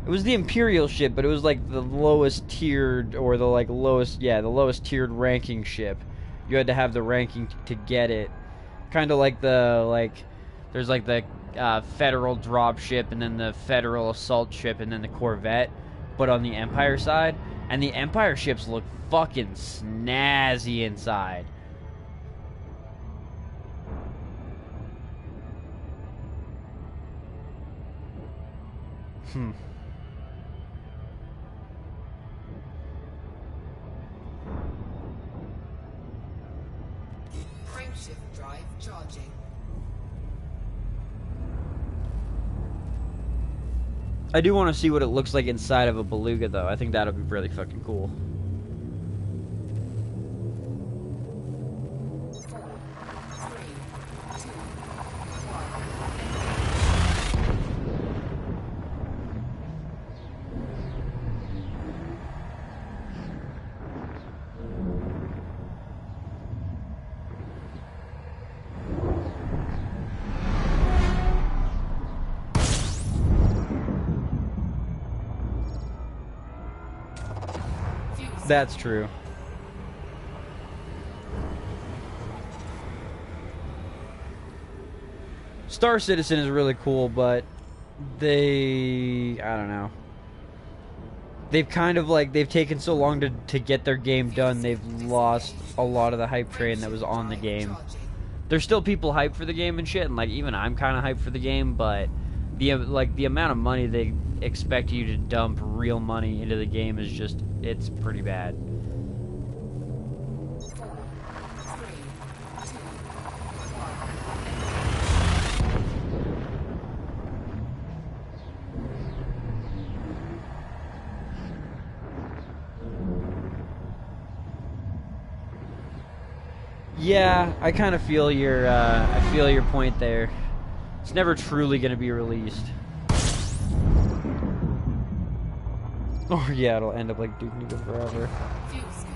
It was the Imperial ship, but it was, like, the lowest tiered, or the, like, lowest, yeah, the lowest tiered ranking ship. You had to have the ranking to get it. Kind of like the, like, there's, like, the, Federal drop ship, and then the Federal assault ship, and then the Corvette, but on the Empire side. And the Empire ships look fucking snazzy inside. Frameshift drive charging. I do want to see what it looks like inside of a Beluga, though. I think that'll be really fucking cool. That's true. Star Citizen is really cool, but I don't know. They've kind of like, they've taken so long to get their game done, they've lost a lot of the hype train that was on the game. There's still people hyped for the game and shit, and like even I'm kind of hyped for the game, but the amount of money they expect you to dump real money into the game is just, it's pretty bad. Yeah, I kind of feel your point there. It's never truly going to be released. Or yeah, it'll end up like Duke Nukem Forever. Fuel scooping.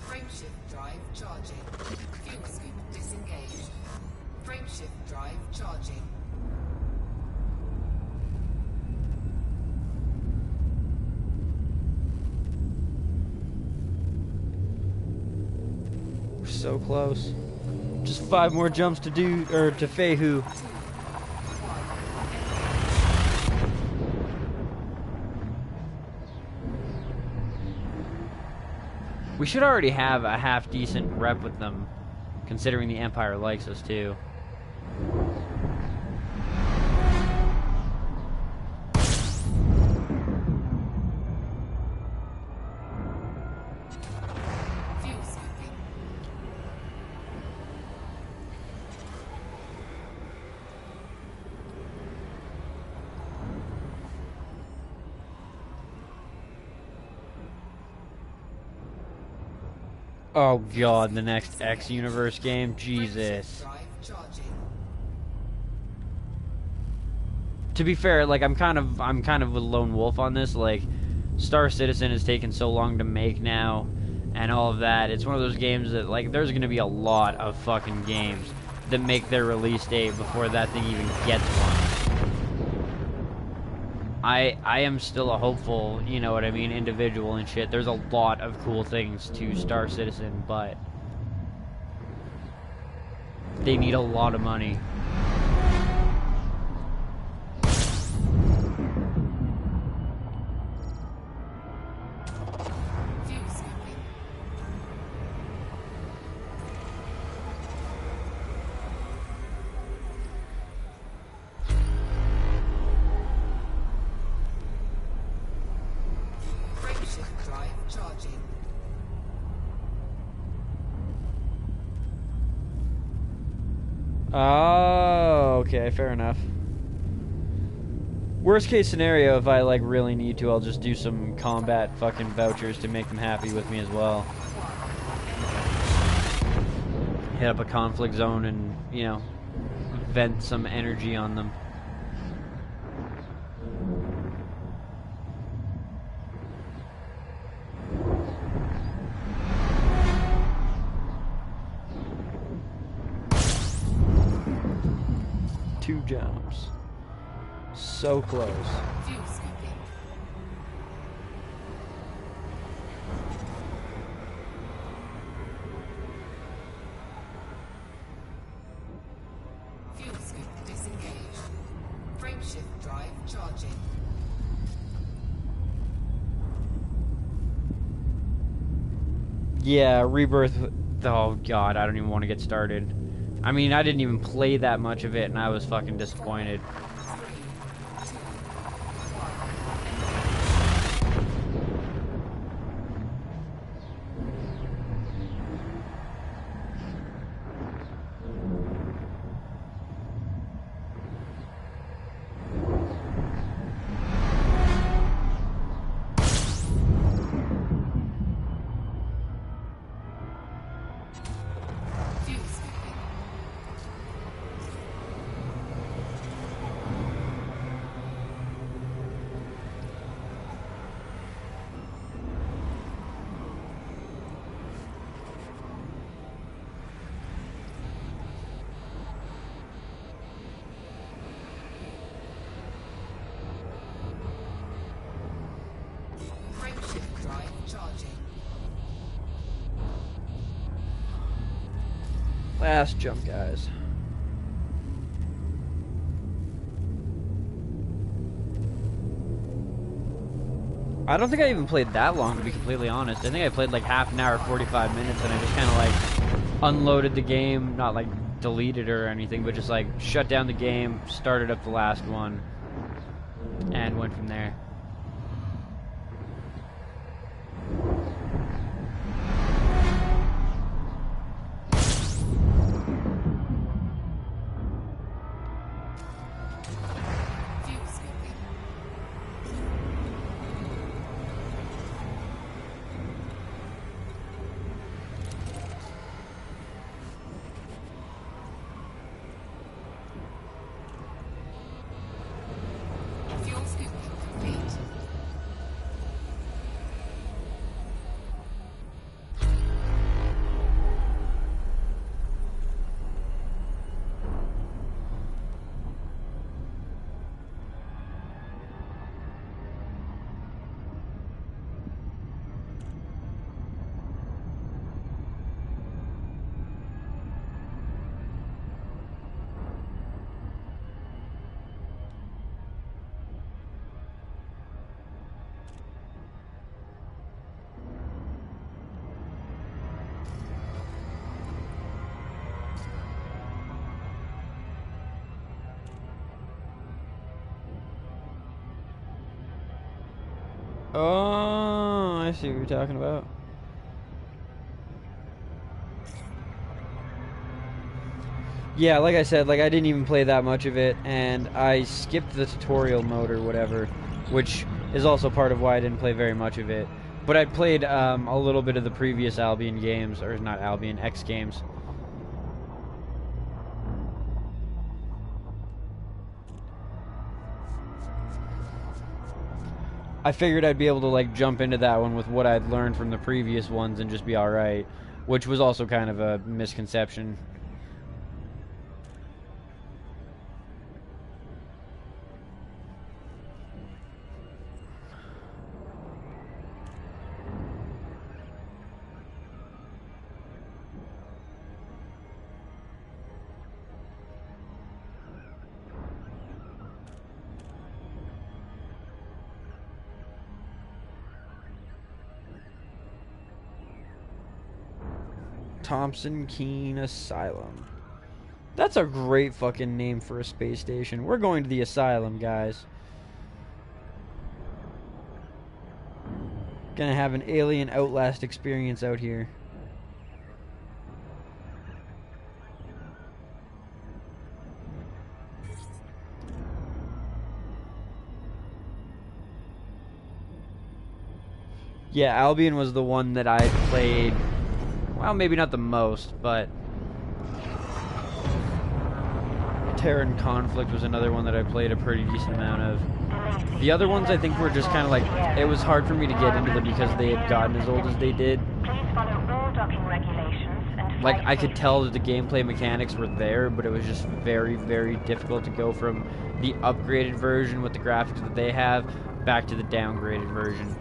Frameshift drive charging. Fuel scoop disengaged. Frameshift drive charging. We're so close. Just 5 more jumps to do, or to Fehu. We should already have a half decent rep with them, considering the Empire likes us too. Fuel scooping. Oh god, the next X Universe game, Jesus. Frameshift drive charging. To be fair, like I'm kind of a lone wolf on this. Like, Star Citizen has taken so long to make now, and all of that. It's one of those games that like there's gonna be a lot of fucking games that make their release date before that thing even gets one. I am still a hopeful, you know what I mean, individual and shit. There's a lot of cool things to Star Citizen, but they need a lot of money. Fuel scooping. Frameshift drive charging. Oh, okay, fair enough. Worst case scenario, if I like really need to, I'll just do some combat fucking vouchers to make them happy with me as well. Hit up a conflict zone and, you know, vent some energy on them. Two jumps. So close. Fuel scooping. Fuel scoop disengaged. Frameshift drive charging. Yeah, Rebirth. Oh god, I don't even want to get started. I mean, I didn't even play that much of it, and I was fucking disappointed. 3, 2, 1. Fuel scooping. Frameshift drive charging. Last jump, guys. I don't think I even played that long, to be completely honest. I think I played like half an hour, 45 minutes, and I just kind of like unloaded the game, not like deleted or anything, but just like shut down the game, started up the last one, and went from there. Fuel scooping. Oh, I see what you're talking about. Yeah, like I said, like I didn't even play that much of it, and I skipped the tutorial mode or whatever, which is also part of why I didn't play very much of it. But I played a little bit of the previous Albion games, or not Albion, X games. I figured I'd be able to like jump into that one with what I'd learned from the previous ones and just be alright, which was also kind of a misconception. Thompson Keene Asylum. That's a great fucking name for a space station. We're going to the asylum, guys. Gonna have an alien Outlast experience out here. Yeah, Albion was the one that I played. Well, maybe not the most, but Terran Conflict was another one that I played a pretty decent amount of. The other ones I think were just kind of like, it was hard for me to get into them because they had gotten as old as they did. Like, I could tell that the gameplay mechanics were there, but it was just very, very difficult to go from the upgraded version with the graphics that they have back to the downgraded version.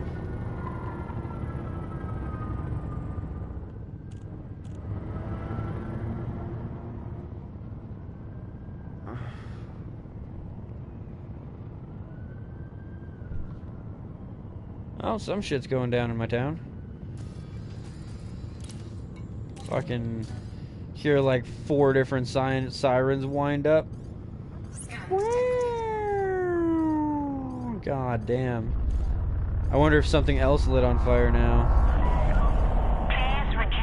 Oh, some shit's going down in my town. Fucking hear like 4 different sirens wind up. God damn. I wonder if something else lit on fire now.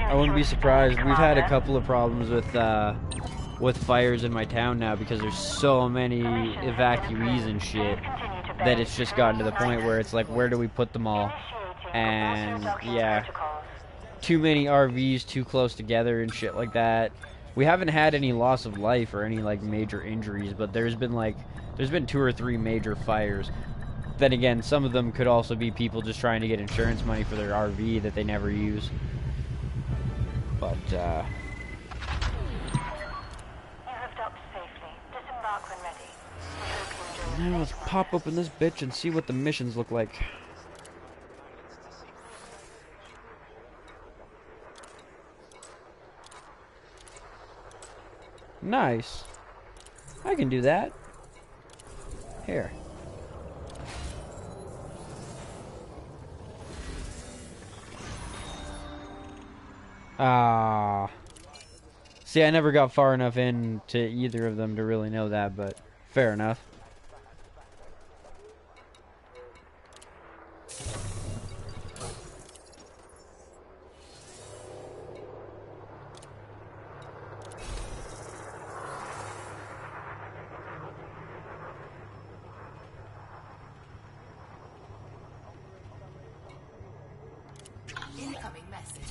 I wouldn't be surprised. We've had a couple of problems with fires in my town now because there's so many evacuees and shit that it's just gotten to the point where it's like, where do we put them all? And yeah, too many RVs too close together and shit like that. We haven't had any loss of life or any like major injuries, but there's been 2 or 3 major fires. Then again, some of them could also be people just trying to get insurance money for their RV that they never use. But You have docked safely. Disembark when ready. We hope you enjoy now let's pop open this bitch and see what the missions look like. Nice. I can do that. Here. Ah. See, I never got far enough into either of them to really know that, but fair enough. Incoming message.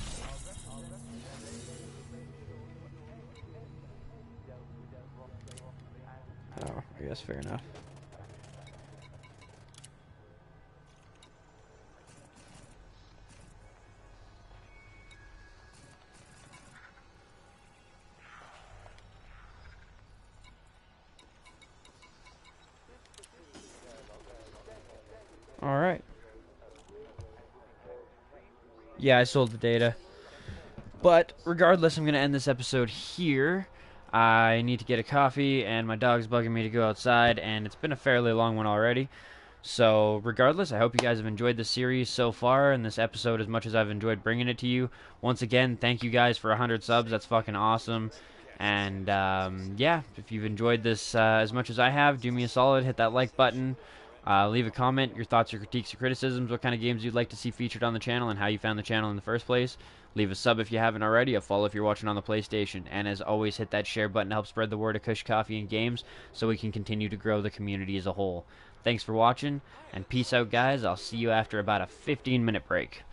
Oh, I guess fair enough. All right. Yeah, I sold the data. But regardless, I'm going to end this episode here. I need to get a coffee, and my dog's bugging me to go outside, and it's been a fairly long one already. So regardless, I hope you guys have enjoyed the series so far and this episode as much as I've enjoyed bringing it to you. Once again, thank you guys for 100 subs. That's fucking awesome. And yeah, if you've enjoyed this as much as I have, do me a solid, hit that like button. Leave a comment, your thoughts, your critiques, your criticisms, what kind of games you'd like to see featured on the channel, and how you found the channel in the first place. Leave a sub if you haven't already, a follow if you're watching on the PlayStation, and as always, hit that share button to help spread the word of Kush Coffee and Games so we can continue to grow the community as a whole. Thanks for watching, and peace out, guys. I'll see you after about a 15-minute break.